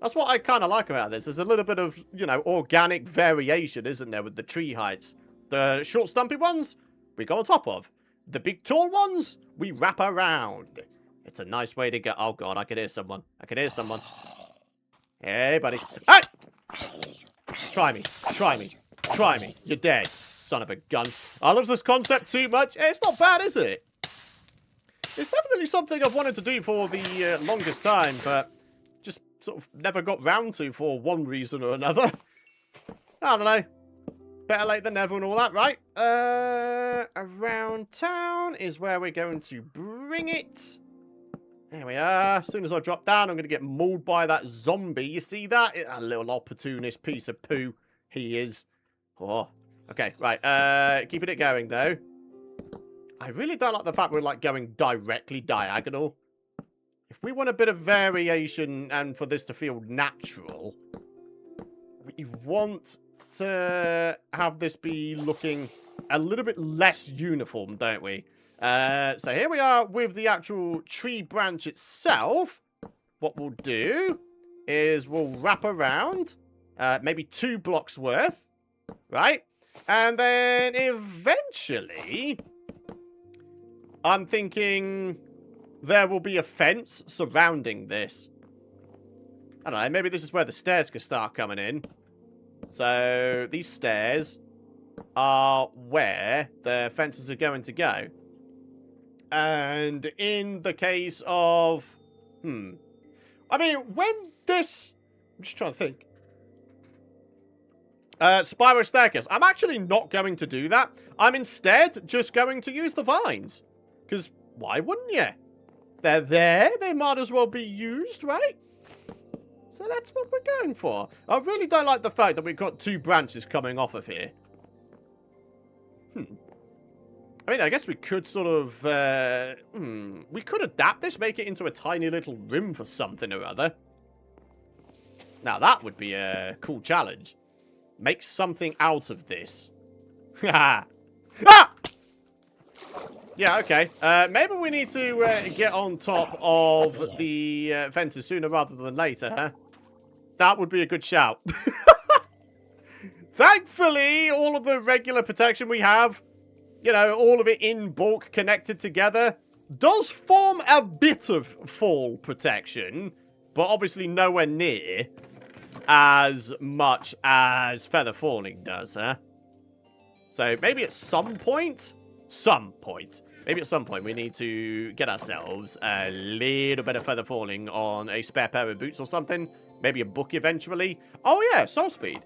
That's what I kind of like about this. There's a little bit of, you know, organic variation, isn't there, with the tree heights. The short stumpy ones, we go on top of. The big tall ones, we wrap around. It's a nice way to go. Oh, God, I can hear someone. Hey, buddy. Hey! Try me. You're dead, son of a gun. I love this concept too much. It's not bad, is it? It's definitely something I've wanted to do for the longest time, but just sort of never got round to for one reason or another. I don't know. better late than never and all that, right? Around town is where we're going to bring it. There we are. As soon as I drop down, I'm going to get mauled by that zombie. You see that? A little opportunist piece of poo he is. Oh, okay, right. Keeping it going, though. I really don't like the fact we're, like, going directly diagonal. If we want a bit of variation and for this to feel natural, we want to have this be looking a little bit less uniform, don't we? So here we are with the actual tree branch itself. What we'll do is we'll wrap around, maybe 2 blocks worth, right? And then eventually, I'm thinking there will be a fence surrounding this. I don't know, maybe this is where the stairs can start coming in. So these stairs are where the fences are going to go. And in the case of... I mean, when this... I'm just trying to think. Spiral staircase. I'm actually not going to do that. I'm instead just going to use the vines. Because why wouldn't you? They're there. They might as well be used, right? So that's what we're going for. I really don't like the fact that we've got 2 branches coming off of here. I mean, I guess we could sort of... we could adapt this, make it into a tiny little room for something or other. Now, that would be a cool challenge. Make something out of this. Ah! Yeah, okay. Maybe we need to get on top of the fences sooner rather than later, huh? That would be a good shout. Thankfully, all of the regular protection we have, you know, all of it in bulk connected together, does form a bit of fall protection, but obviously nowhere near as much as feather falling does, huh? So maybe at some point, maybe at some point we need to get ourselves a little bit of feather falling on a spare pair of boots or something. Maybe a book eventually. Oh yeah, soul speed.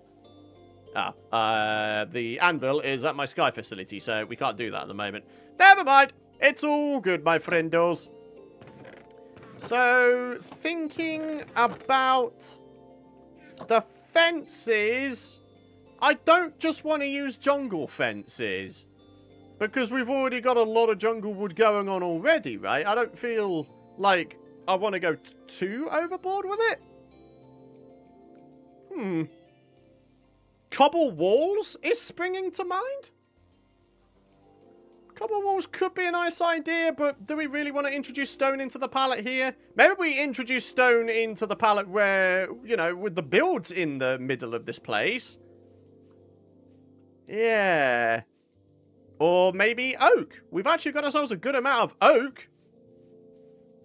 The anvil is at my sky facility, so we can't do that at the moment. Never mind. It's all good, my friendos. So, thinking about the fences, I don't just want to use jungle fences. Because we've already got a lot of jungle wood going on already, right? I don't feel like I want to go too overboard with it. Cobble walls is springing to mind. Cobble walls could be a nice idea, but do we really want to introduce stone into the palette here? Maybe we introduce stone into the palette where, you know, with the builds in the middle of this place. Yeah. Or maybe oak. We've actually got ourselves a good amount of oak.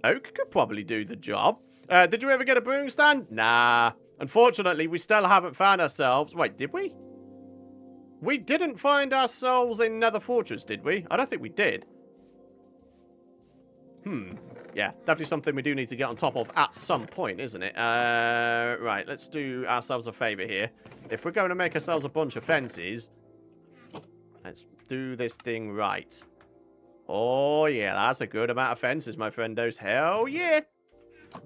Oak could probably do the job. Did you ever get a brewing stand? Nah. Unfortunately, we still haven't found ourselves... Wait, did we? We didn't find ourselves in Nether Fortress, did we? I don't think we did. Yeah, definitely something we do need to get on top of at some point, isn't it? Right, let's do ourselves a favour here. If we're going to make ourselves a bunch of fences, let's do this thing right. Oh, yeah, that's a good amount of fences, my friendos. Hell yeah.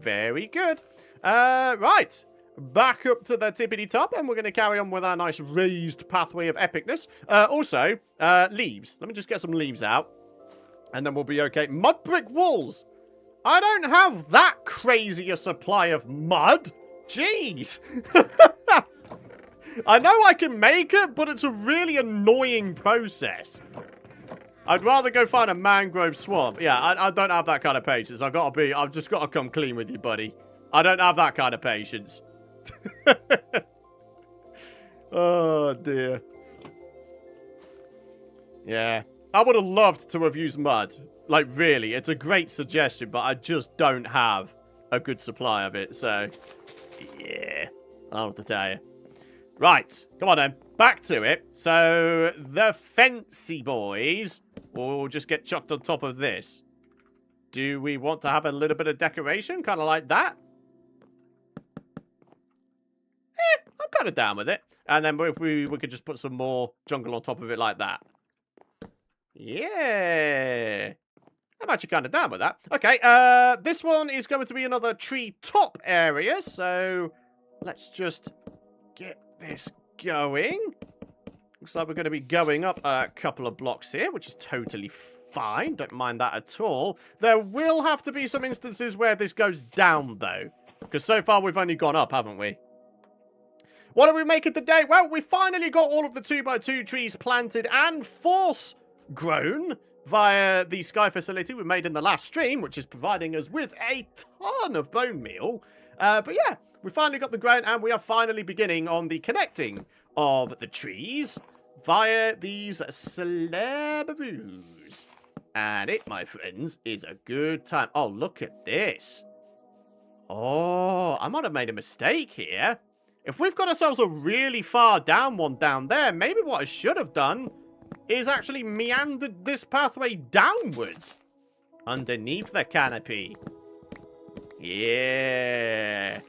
Very good. Right. Back up to the tippity top, and we're going to carry on with our nice raised pathway of epicness. Also, leaves. Let me just get some leaves out, and then we'll be okay. Mud brick walls. I don't have that crazy a supply of mud. Jeez. I know I can make it, but it's a really annoying process. I'd rather go find a mangrove swamp. Yeah, I don't have that kind of patience. I've just got to come clean with you, buddy. I don't have that kind of patience. Oh, dear. Yeah. I would have loved to have used mud. Like, really. It's a great suggestion, but I just don't have a good supply of it. So, yeah. I don't have to tell you. Right. Come on, then. Back to it. So, the fancy boys will just get chucked on top of this. Do we want to have a little bit of decoration? Kind of like that? I'm kind of down with it. And then we could just put some more jungle on top of it like that. Yeah. I'm actually kind of down with that. Okay, this one is going to be another tree top area. So let's just get this going. Looks like we're going to be going up a couple of blocks here, which is totally fine. Don't mind that at all. There will have to be some instances where this goes down, though. Because so far we've only gone up, haven't we? What are we making today? Well, we finally got all of the 2x2 trees planted and force grown via the sky facility we made in the last stream, which is providing us with a ton of bone meal. But yeah, we finally got the ground, and we are finally beginning on the connecting of the trees via these slabs. And it, my friends, is a good time. Oh, look at this. Oh, I might have made a mistake here. If we've got ourselves a really far down one down there, maybe what I should have done is actually meandered this pathway downwards underneath the canopy. Yeah.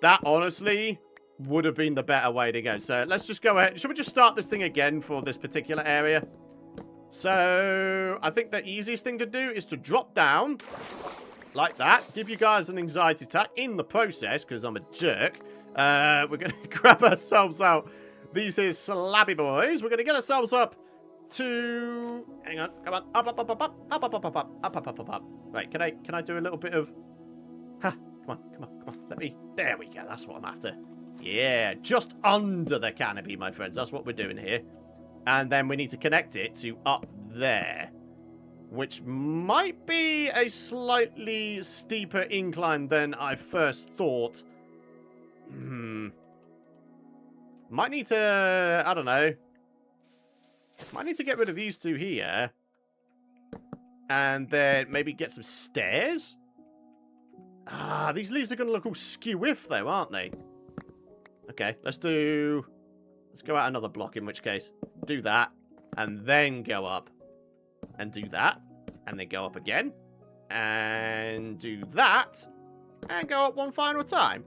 That, honestly, would have been the better way to go. So let's just go ahead. Should we just start this thing again for this particular area? So I think the easiest thing to do is to drop down like that. Give you guys an anxiety attack in the process because I'm a jerk. We're going to grab ourselves out these here slabby boys. We're going to get ourselves up to... Hang on. Come on. Up, up, up, up, up. Up, up, up, up, up. Up, up, up, up, up. Right. Can I do a little bit of... Ha. Come on. Come on. Come on. Let me... There we go. That's what I'm after. Yeah. Just under the canopy, my friends. That's what we're doing here. And then we need to connect it to up there, which might be a slightly steeper incline than I first thought. Might need to, I don't know. Might need to get rid of these two here. And then maybe get some stairs. Ah, these leaves are going to look all skew-iff though, aren't they? Okay, let's go out another block, in which case. Do that. And then go up. And do that. And then go up again. And do that. And go up one final time.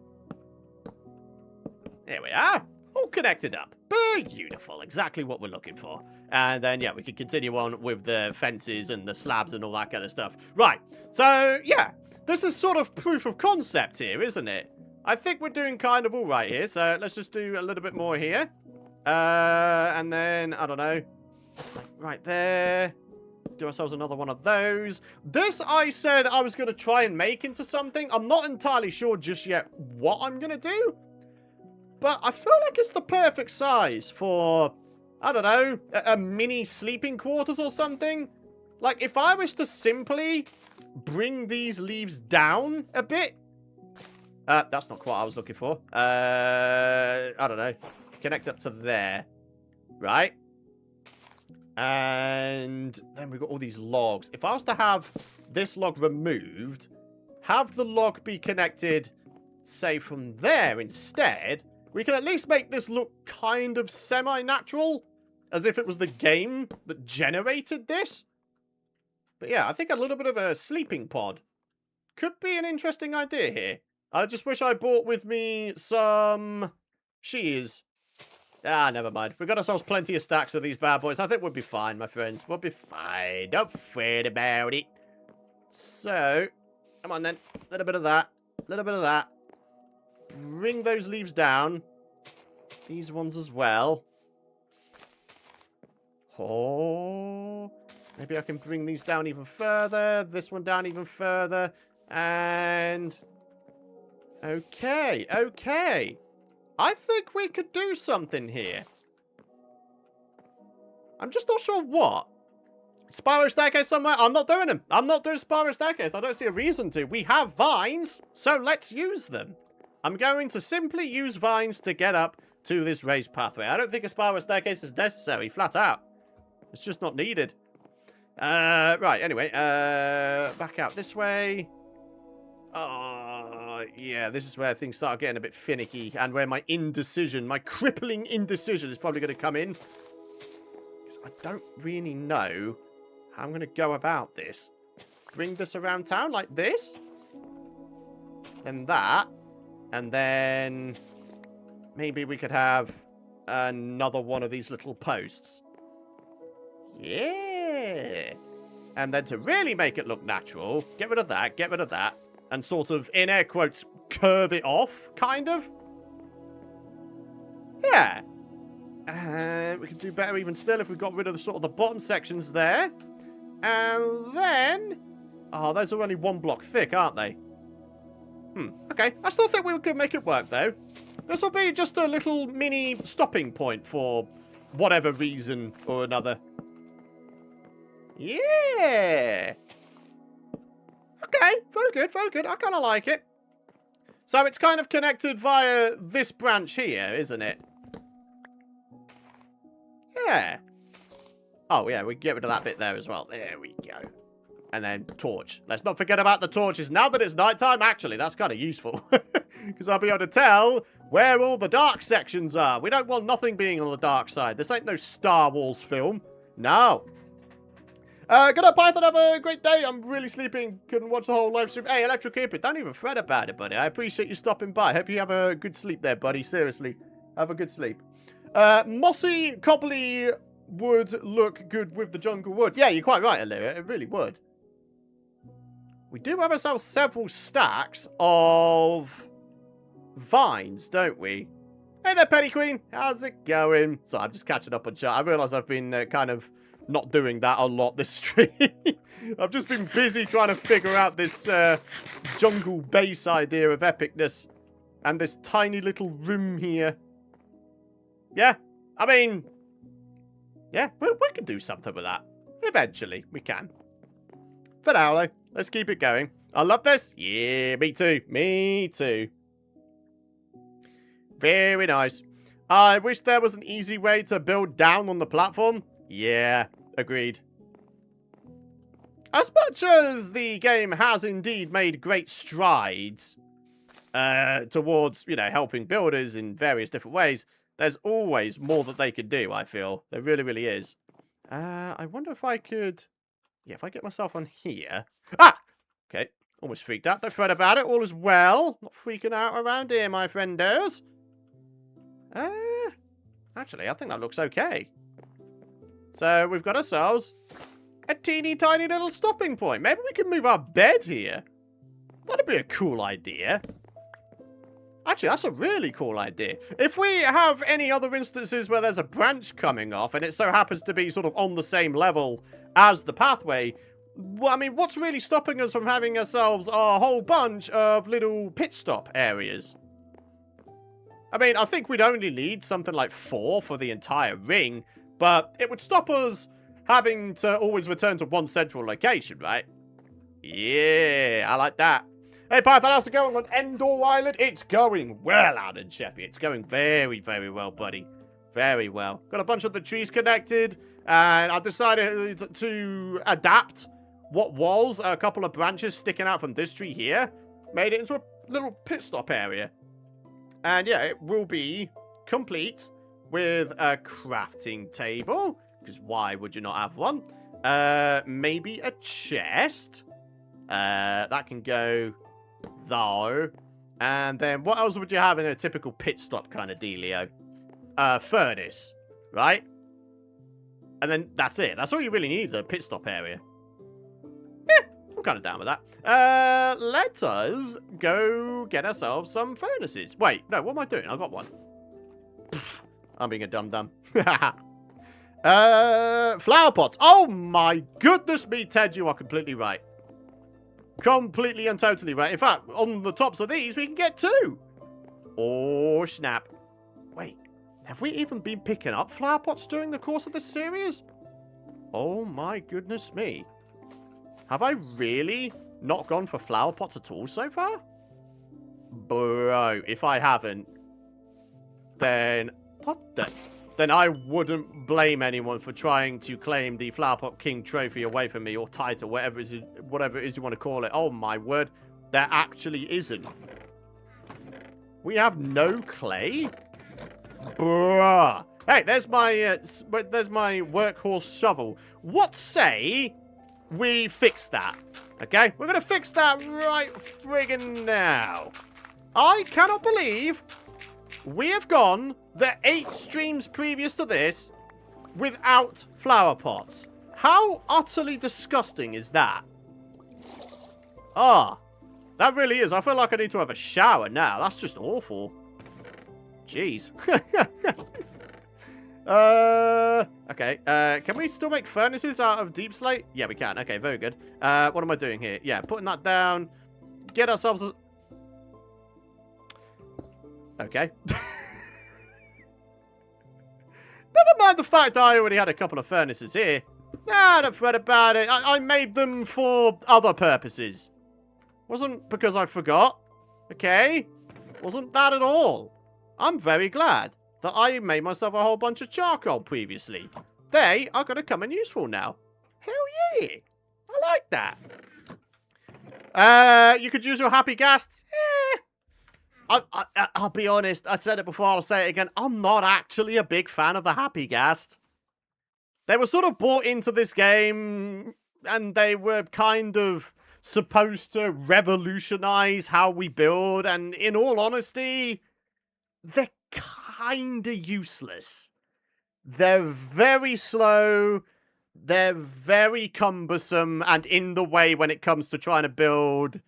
There we are. All connected up. Beautiful. Exactly what we're looking for. And then, yeah, we can continue on with the fences and the slabs and all that kind of stuff. Right. So, yeah. This is sort of proof of concept here, isn't it? I think we're doing kind of all right here. So, let's just do a little bit more here. And then, I don't know. Like right there. Do ourselves another one of those. This, I said I was going to try and make into something. I'm not entirely sure just yet what I'm going to do. But I feel like it's the perfect size for, I don't know, a mini sleeping quarters or something. Like, if I was to simply bring these leaves down a bit. That's not quite what I was looking for. I don't know. Connect up to there. Right? And then we've got all these logs. If I was to have this log removed, have the log be connected, say, from there instead, we can at least make this look kind of semi-natural, as if it was the game that generated this. But yeah, I think a little bit of a sleeping pod could be an interesting idea here. I just wish I brought with me some shears. Ah, never mind. We've got ourselves plenty of stacks of these bad boys. I think we'll be fine, my friends. We'll be fine. Don't fret about it. So, come on then. A little bit of that. A little bit of that. Bring those leaves down. These ones as well. Oh. Maybe I can bring these down even further. This one down even further. And... Okay. Okay. I think we could do something here. I'm just not sure what. Spiral staircase somewhere? I'm not doing them. I'm not doing spiral staircase. I don't see a reason to. We have vines, so let's use them. I'm going to simply use vines to get up to this raised pathway. I don't think a spiral staircase is necessary, flat out. It's just not needed. Right, anyway. Back out this way. Oh, yeah, this is where things start getting a bit finicky. And where my indecision, my crippling indecision is probably going to come in. Because I don't really know how I'm going to go about this. Bring this around town like this. Then that. And then maybe we could have another one of these little posts. Yeah. And then to really make it look natural, get rid of that, and sort of, in air quotes, curve it off, kind of. Yeah. We could do better even still if we got rid of the sort of the bottom sections there. And then... Oh, those are only 1 block thick, aren't they? Okay. I still think we could make it work, though. This will be just a little mini stopping point for whatever reason or another. Yeah. Okay. Very good, very good. I kind of like it. So it's kind of connected via this branch here, isn't it? Yeah. Oh, yeah, we can get rid of that bit there as well. There we go. And then torch. Let's not forget about the torches. Now that it's nighttime, actually, that's kind of useful. Because I'll be able to tell where all the dark sections are. We don't want nothing being on the dark side. This ain't no Star Wars film. No. Good night, Python. Have a great day. I'm really sleeping. Couldn't watch the whole live stream. Hey, Electric Cooper, don't even fret about it, buddy. I appreciate you stopping by. Hope you have a good sleep there, buddy. Seriously. Have a good sleep. Mossy, cobbly would look good with the jungle wood. Yeah, you're quite right, Olivia. It really would. We do have ourselves several stacks of vines, don't we? Hey there, Penny Queen. How's it going? So I'm just catching up on chat. I realise I've been kind of not doing that a lot this stream. I've just been busy trying to figure out this jungle base idea of epicness. And this tiny little room here. Yeah, I mean... Yeah, we can do something with that. Eventually, we can. For now, though, let's keep it going. I love this. Yeah, me too. Me too. Very nice. I wish there was an easy way to build down on the platform. Yeah, agreed. As much as the game has indeed made great strides towards, you know, helping builders in various different ways, there's always more that they could do, I feel. There really, really is. I wonder if I could... Yeah, if I get myself on here... Ah! Okay, almost freaked out. Don't fret about it. All is well. Not freaking out around here, my friendos. Actually, I think that looks okay. So, we've got ourselves a teeny tiny little stopping point. Maybe we can move our bed here. That'd be a cool idea. Actually, that's a really cool idea. If we have any other instances where there's a branch coming off and it so happens to be sort of on the same level as the pathway, well, I mean, what's really stopping us from having ourselves a whole bunch of little pit stop areas? I mean, I think we'd only need something like 4 for the entire ring, but it would stop us having to always return to one central location, right? Yeah, I like that. Hey, Python, how's it going on Endor Island? It's going well out in Sheppy. It's going very, very well, buddy. Very well. Got a bunch of the trees connected, and I decided to adapt what was a couple of branches sticking out from this tree here. Made it into a little pit stop area. And yeah, it will be complete with a crafting table, because why would you not have one? Maybe a chest. That can go... though. And then what else would you have in a typical pit stop kind of dealio? Furnace, right? And then that's it. That's all you really need, the pit stop area. Yeah, I'm kind of down with that. Let us go get ourselves some furnaces. Wait, no, what am I doing? I got one. Pfft, I'm being a dum-dum. Flower pots. Oh my goodness me, Ted, you are completely right. Completely and totally right. In fact, on the tops of these, we can get 2. Oh, snap. Wait, have we even been picking up flower pots during the course of this series? Oh my goodness me. Have I really not gone for flower pots at all so far? Bro, if I haven't, then what the... Then I wouldn't blame anyone for trying to claim the Flower Pot King trophy away from me, or title, whatever it is you want to call it. Oh my word, there actually isn't. We have no clay? Bruh. Hey, there's my workhorse shovel. What say we fix that? Okay, we're gonna fix that right friggin' now. I cannot believe We have gone the 8 streams previous to this without flower pots. How utterly disgusting is that? Ah, that really is. I feel like I need to have a shower now. That's just awful. Jeez. Okay. Can we still make furnaces out of deep slate? Yeah, we can. Okay, very good. What am I doing here? Yeah, putting that down. Get ourselves a... Okay. Never mind the fact that I already had a couple of furnaces here. Nah, don't fret about it. I made them for other purposes. Wasn't because I forgot. Okay? Wasn't that at all. I'm very glad that I made myself a whole bunch of charcoal previously. They are going to come in useful now. Hell yeah. I like that. You could use your happy gas. I'll be honest. I said it before. I'll say it again. I'm not actually a big fan of the happy gas. They were sort of brought into this game, and they were kind of supposed to revolutionize how we build. And in all honesty, they're kind of useless. They're very slow. They're very cumbersome and in the way when it comes to trying to build.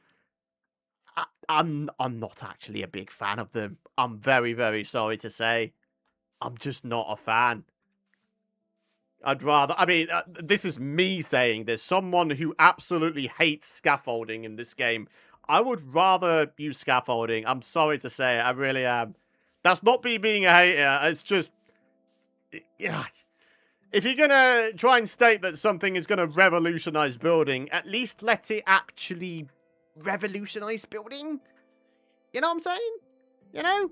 I'm not actually a big fan of them. I'm very, very sorry to say. I'm just not a fan. I'd rather... I mean, this is me saying this. Someone who absolutely hates scaffolding in this game. I would rather use scaffolding. I'm sorry to say it. I really am. That's not me being a hater. It's just... Yeah. If you're going to try and state that something is going to revolutionize building, at least let it actually revolutionize building. You know what I'm saying? You know?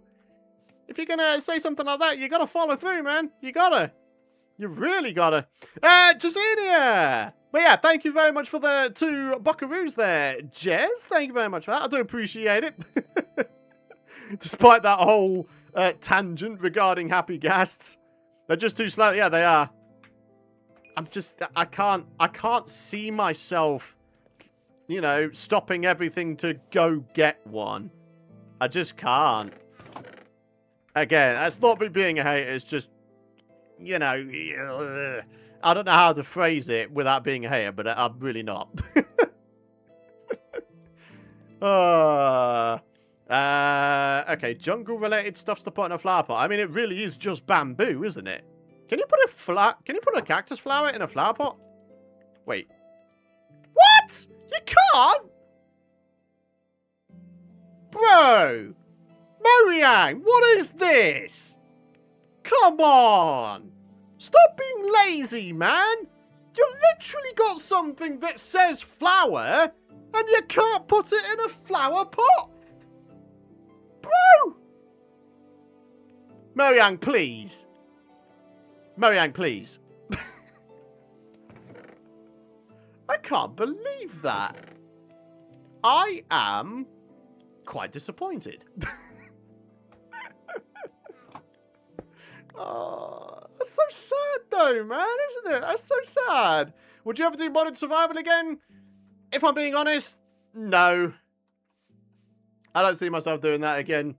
If you're going to say something like that, you got to follow through, man. You got to. You really got to. Jacinia! But yeah, thank you very much for the 2 buckaroos there, Jez. Thank you very much for that. I do appreciate it. Despite that whole tangent regarding happy guests. They're just too slow. Yeah, they are. I can't see myself, you know, stopping everything to go get one. I just can't. Again, that's not me being a hater. It's just, you know, I don't know how to phrase it without being a hater, but I'm really not. Okay, jungle-related stuff's to put in a flower pot. I mean, it really is just bamboo, isn't it? Can you put a cactus flower in a flower pot? Wait. What? You can't? Bro! Mojang, what is this? Come on! Stop being lazy, man! You literally got something that says flower, and you can't put it in a flower pot! Bro! Mojang, please. Mojang, please. I can't believe that. I am quite disappointed. Oh, that's so sad though, man, isn't it? That's so sad. Would you ever do modded survival again? If I'm being honest, no. I don't see myself doing that again.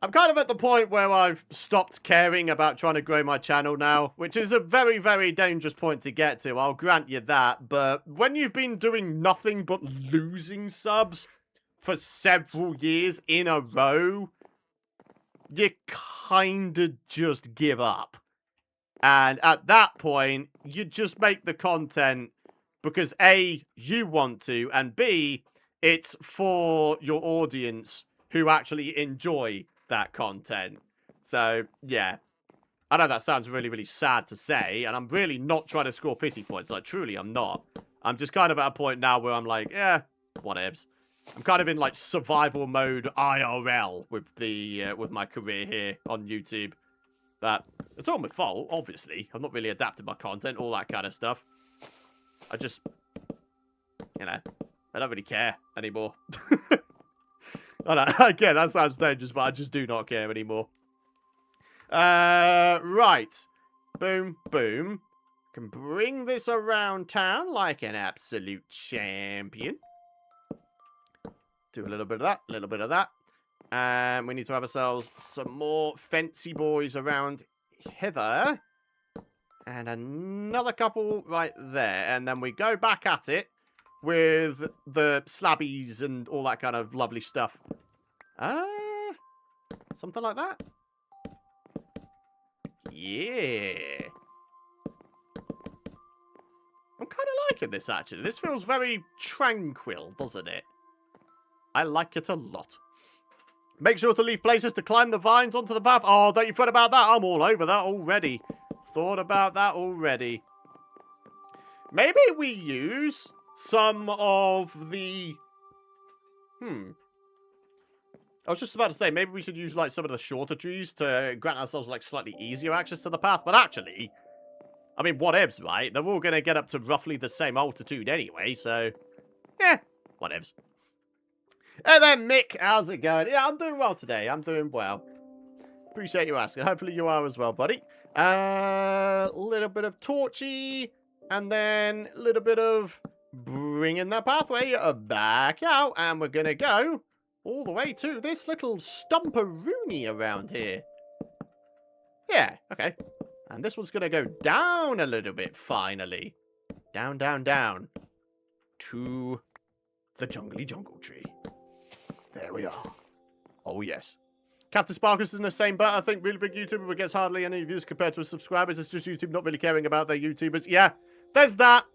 I'm kind of at the point where I've stopped caring about trying to grow my channel now, which is a very, very dangerous point to get to. I'll grant you that. But when you've been doing nothing but losing subs for several years in a row, you kind of just give up. And at that point, you just make the content because A, you want to, and B, it's for your audience who actually enjoy that content. So, yeah. I know that sounds really, really sad to say, and I'm really not trying to score pity points. Like, truly, I'm not. I'm just kind of at a point now where I'm like, yeah, whatevs. I'm kind of in, like, survival mode IRL with the with my career here on YouTube. But it's all my fault, obviously. I've not really adapted my content, all that kind of stuff. I just, you know, I don't really care anymore. I know, again, that sounds dangerous, but I just do not care anymore. Right. Boom, boom. Can bring this around town like an absolute champion. Do a little bit of that, a little bit of that. And we need to have ourselves some more fancy boys around hither. And another couple right there. And then we go back at it with the slabbies and all that kind of lovely stuff. Something like that? Yeah. I'm kind of liking this, actually. This feels very tranquil, doesn't it? I like it a lot. Make sure to leave places to climb the vines onto the path. Oh, don't you fret about that. I'm all over that already. Thought about that already. Maybe we use some of the... I was just about to say, maybe we should use, like, some of the shorter trees to grant ourselves, like, slightly easier access to the path. But actually, I mean, whatevs, right? They're all going to get up to roughly the same altitude anyway, so... yeah, whatevs. And then, Mick, how's it going? Yeah, I'm doing well today. I'm doing well. Appreciate you asking. Hopefully you are as well, buddy. A little bit of torchy, and then a little bit of bringing that pathway back out, and we're going to go all the way to this little stumperoonie around here. Yeah, okay. And this one's going to go down a little bit, finally. Down, down, down. To the jungly jungle tree. There we are. Oh, yes. Captain Sparkus is in the same boat. I think really big YouTuber but gets hardly any views compared to his subscribers. It's just YouTube not really caring about their YouTubers. Yeah, there's that.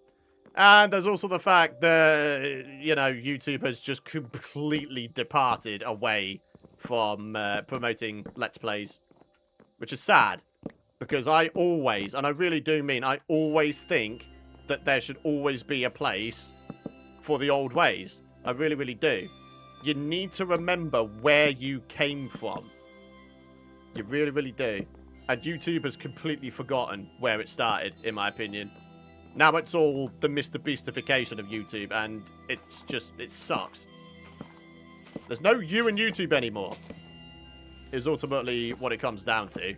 And there's also the fact that, you know, YouTube has just completely departed away from promoting Let's Plays. Which is sad. Because I always, and I really do mean, I always think that there should always be a place for the old ways. I really, really do. You need to remember where you came from. You really, really do. And YouTube has completely forgotten where it started, in my opinion. Now it's all the Mr. Beastification of YouTube, and it's just, it sucks. There's no you in YouTube anymore, is ultimately what it comes down to.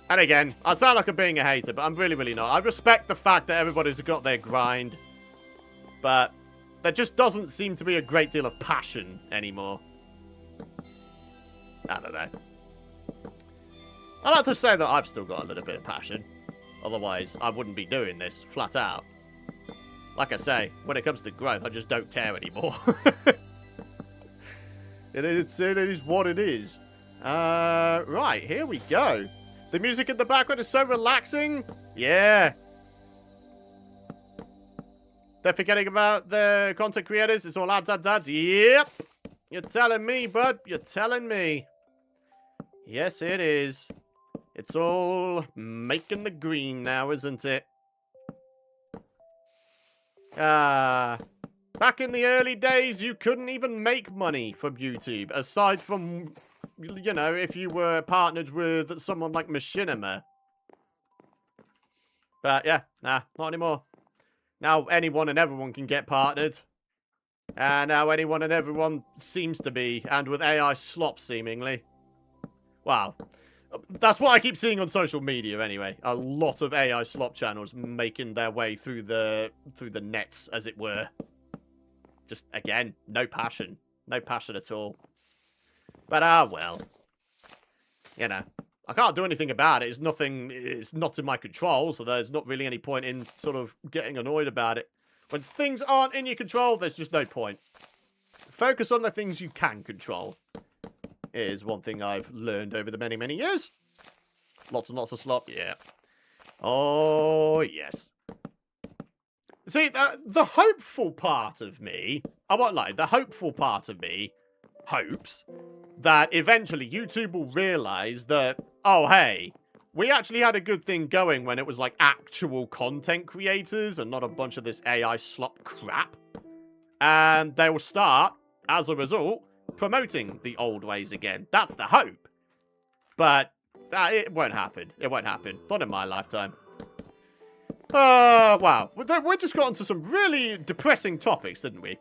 And again, I sound like I'm being a hater, but I'm really, really not. I respect the fact that everybody's got their grind, but there just doesn't seem to be a great deal of passion anymore. I don't know. I like to say that I've still got a little bit of passion. Otherwise, I wouldn't be doing this, flat out. Like I say, when it comes to growth, I just don't care anymore. It is what it is. Right, here we go. The music in the background is so relaxing. Yeah. They're forgetting about the content creators. It's all ads, ads, ads. Yep. You're telling me, bud. You're telling me. Yes, it is. It's all making the green now, isn't it? Back in the early days, you couldn't even make money from YouTube. Aside from, you know, if you were partnered with someone like Machinima. But yeah, nah, not anymore. Now anyone and everyone can get partnered. And now anyone and everyone seems to be. And with AI slop, seemingly. Wow. That's what I keep seeing on social media, anyway. A lot of AI slop channels making their way through the nets, as it were. Just, again, no passion. No passion at all. But, well. You know. I can't do anything about it. It's not in my control, so there's not really any point in sort of getting annoyed about it. When things aren't in your control, there's just no point. Focus on the things you can control. Is one thing I've learned over the many, many years. Lots and lots of slop, yeah. Oh, yes. See, the hopeful part of me, I won't lie, the hopeful part of me hopes that eventually YouTube will realize that, oh, hey, we actually had a good thing going when it was like actual content creators and not a bunch of this AI slop crap. And they will start, as a result, promoting the old ways again. That's the hope. But it won't happen. It won't happen. Not in my lifetime. Wow. We just got onto some really depressing topics, didn't we?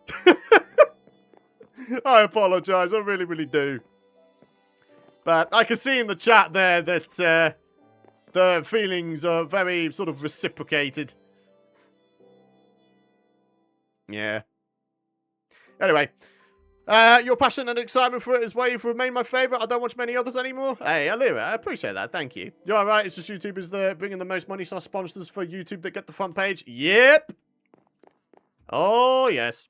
I apologize. I really, really do. But I can see in the chat there that the feelings are very sort of reciprocated. Yeah. Anyway. Your passion and excitement for it is why you've remained my favourite. I don't watch many others anymore. Hey, Alira, I appreciate that. Thank you. You're alright. It's just YouTubers that bringing the most money / sponsors for YouTube that get the front page. Yep. Oh, yes.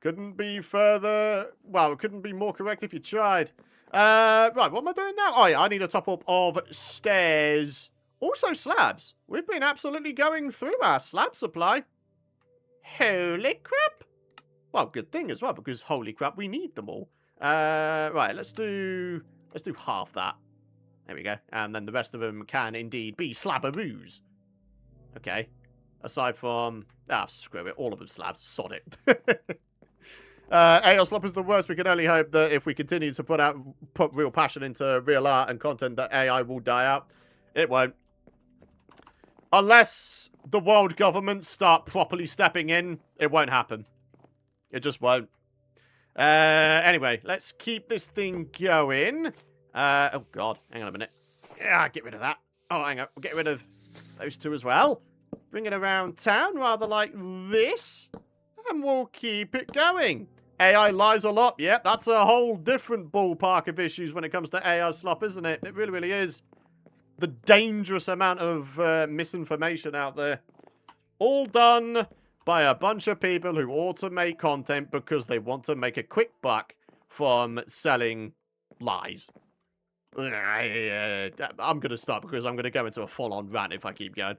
Couldn't be further... Well, it couldn't be more correct if you tried. Right, what am I doing now? Oh, yeah, I need a top-up of stairs. Also slabs. We've been absolutely going through our slab supply. Holy crap. Well, good thing as well, because holy crap, we need them all. Right, let's do half that. There we go. And then the rest of them can indeed be slabaroos. Okay. Aside from... Ah, screw it. All of them slabs. Sod it. AL Slop is the worst. We can only hope that if we continue to put real passion into real art and content, that AI will die out. It won't. Unless the world governments start properly stepping in, it won't happen. It just won't. Anyway, let's keep this thing going. Oh, God. Hang on a minute. Yeah, get rid of that. Oh, hang on. We'll get rid of those two as well. Bring it around town, rather like this. And we'll keep it going. AI lies a lot. Yep, that's a whole different ballpark of issues when it comes to AI slop, isn't it? It really, really is. The dangerous amount of misinformation out there. All done by a bunch of people who automate content because they want to make a quick buck from selling lies. I'm going to stop because I'm going to go into a full-on rant if I keep going.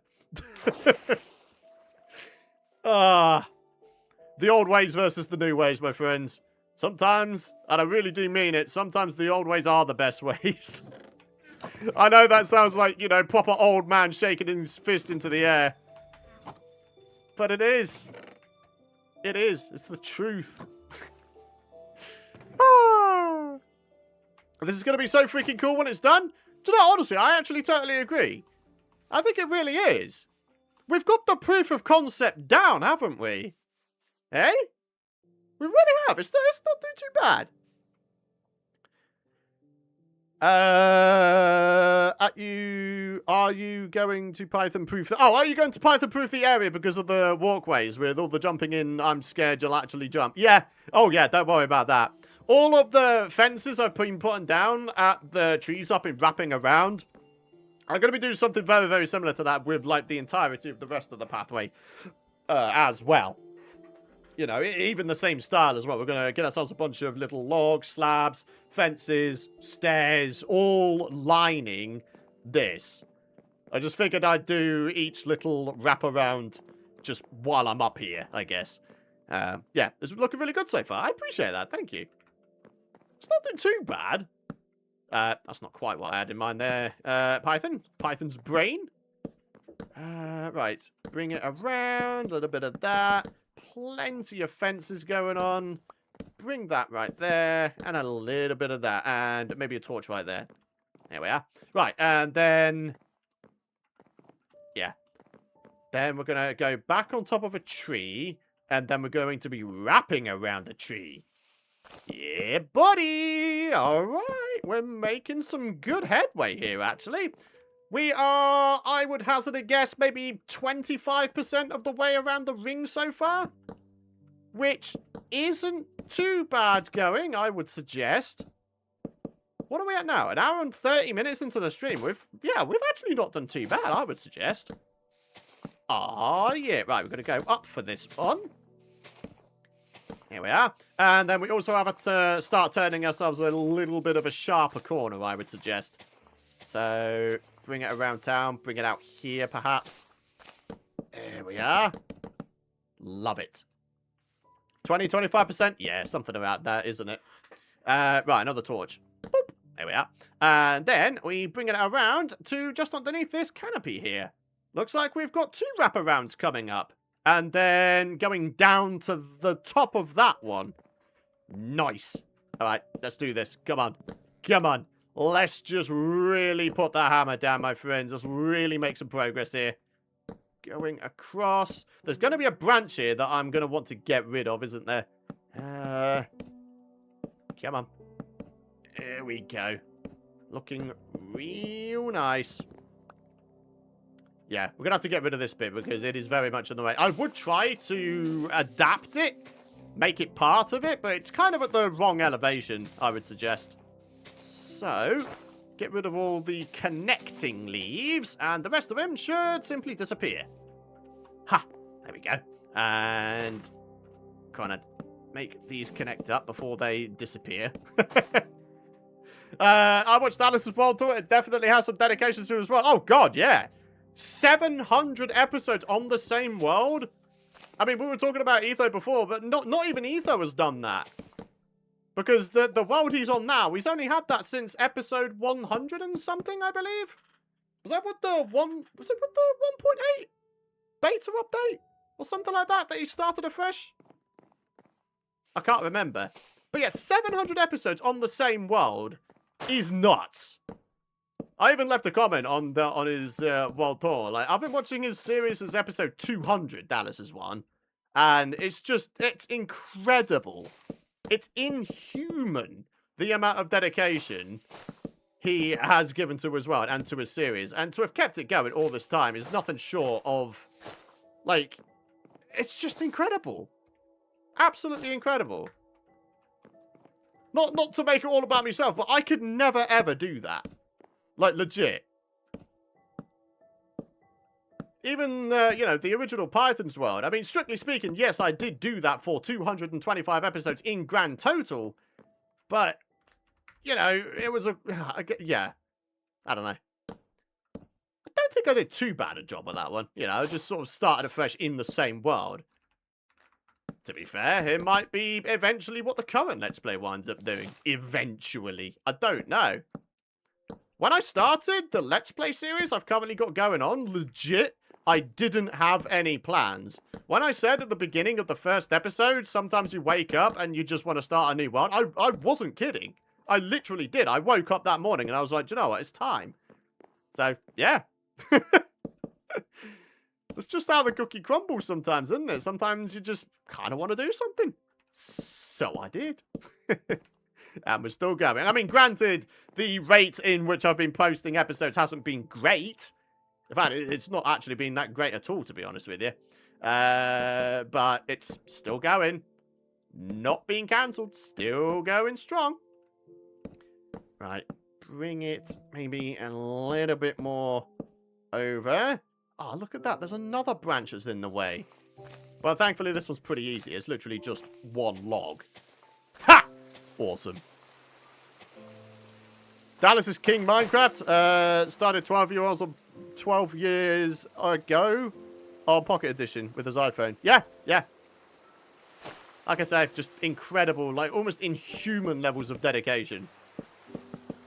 The old ways versus the new ways, my friends. Sometimes, and I really do mean it, sometimes the old ways are the best ways. I know that sounds like, you know, proper old man shaking his fist into the air. But it is. It is. It's the truth. This is going to be so freaking cool when it's done. Do you know, honestly, I actually totally agree. I think it really is. We've got the proof of concept down, haven't we? Eh? We really have. It's not doing too bad. Are you going to Python proof? Are you going to Python proof the area because of the walkways with all the jumping in? I'm scared you'll actually jump. Yeah. Oh yeah. Don't worry about that. All of the fences I've been putting down at the trees I've been wrapping around. I'm going to be doing something very, very similar to that with like the entirety of the rest of the pathway as well. You know, even the same style as well. We're going to get ourselves a bunch of little logs, slabs, fences, stairs, all lining this. I just figured I'd do each little wraparound just while I'm up here, I guess. Yeah, this is looking really good so far. I appreciate that. Thank you. It's not doing too bad. That's not quite what I had in mind there. Python's brain. Right. Bring it around. A little bit of that. Plenty of fences going on. Bring that right there. And a little bit of that. And maybe a torch right there. There we are. Right. And then... yeah. Then we're going to go back on top of a tree. And then we're going to be wrapping around the tree. Yeah, buddy. All right. We're making some good headway here, actually. We are, I would hazard a guess, maybe 25% of the way around the ring so far. Which isn't too bad going, I would suggest. What are we at now? An hour and 30 minutes into the stream. We've actually not done too bad, I would suggest. Ah, yeah. Right, we're going to go up for this one. Here we are. And then we also have to start turning ourselves a little bit of a sharper corner, I would suggest. So... bring it around town. Bring it out here, perhaps. There we are. Love it. 20-25%? Yeah, something about that, isn't it? Right, another torch. Boop. There we are. And then we bring it around to just underneath this canopy here. Looks like we've got 2 wraparounds coming up. And then going down to the top of that one. Nice. All right, let's do this. Come on. Come on. Let's just really put that hammer down, my friends. Let's really make some progress here. Going across. There's going to be a branch here that I'm going to want to get rid of, isn't there? Come on. There we go. Looking real nice. Yeah, we're going to have to get rid of this bit because it is very much in the way. I would try to adapt it. make it part of it, but it's kind of at the wrong elevation, I would suggest. So, get rid of all the connecting leaves, and the rest of them should simply disappear. Ha! There we go. And kind of make these connect up before they disappear. I watched Alice's World Tour. It definitely has some dedications to it as well. Oh, God, yeah. 700 episodes on the same world. I mean, we were talking about Etho before, but not even Etho has done that. Because the world he's on now, he's only had that since episode 100 and something, I believe. Was that with the 1.8 beta update? Or something like that he started afresh? I can't remember. But yeah, 700 episodes on the same world is nuts. I even left a comment on his world tour. Like, I've been watching his series as episode 200, Dallas's one. And it's incredible. It's inhuman, the amount of dedication he has given to his world and to his series. And to have kept it going all this time is nothing short of, like, it's just incredible. Absolutely incredible. Not to make it all about myself, but I could never, ever do that. Like, legit. Even, you know, the original Python's world. I mean, strictly speaking, yes, I did do that for 225 episodes in grand total. But, you know, it was yeah. I don't know. I don't think I did too bad a job on that one. You know, I just sort of started afresh in the same world. To be fair, it might be eventually what the current Let's Play winds up doing. Eventually. I don't know. When I started the Let's Play series I've currently got going on, legit, I didn't have any plans. When I said at the beginning of the first episode, sometimes you wake up and you just want to start a new one, I wasn't kidding. I literally did. I woke up that morning and I was like, do you know what? It's time. So, yeah. That's just how the cookie crumbles sometimes, isn't it? Sometimes you just kind of want to do something. So I did. And we're still going. I mean, granted, the rate in which I've been posting episodes hasn't been great. In fact, it's not actually been that great at all, to be honest with you. But it's still going. Not being cancelled. Still going strong. Right. Bring it maybe a little bit more over. Oh, look at that. There's another branch that's in the way. Well, thankfully, this one's pretty easy. It's literally just one log. Ha! Awesome. Dallas is King Minecraft. Started 12 years ago on Pocket Edition with his iPhone. Yeah. Like I said, just incredible, like almost inhuman levels of dedication.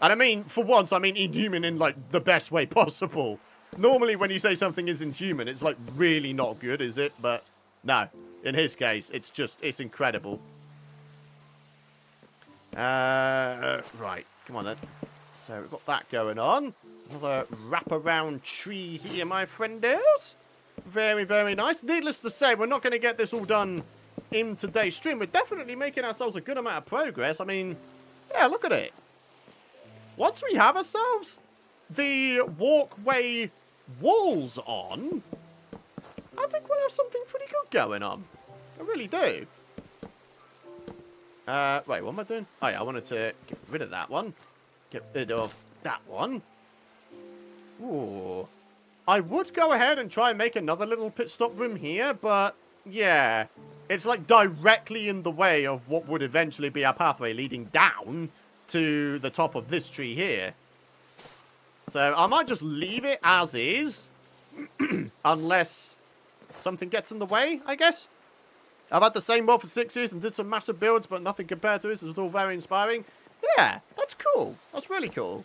And I mean, for once, I mean inhuman in like the best way possible. Normally, when you say something is inhuman, it's like really not good, is it? But no, in his case, it's incredible. Right, come on then. So we've got that going on. Another wraparound tree here, my friendos. Very, very nice. Needless to say, we're not going to get this all done in today's stream. We're definitely making ourselves a good amount of progress. I mean, yeah, look at it. Once we have ourselves the walkway walls on, I think we'll have something pretty good going on. I really do. Wait, what am I doing? Oh, yeah, I wanted to get rid of that one. Get rid of that one. Ooh. I would go ahead and try and make another little pit stop room here, but yeah. It's like directly in the way of what would eventually be our pathway leading down to the top of this tree here. So I might just leave it as is. Unless something gets in the way, I guess. I've had the same mod for 6 years and did some massive builds, but nothing compared to this. It was all very inspiring. Yeah, that's cool. That's really cool.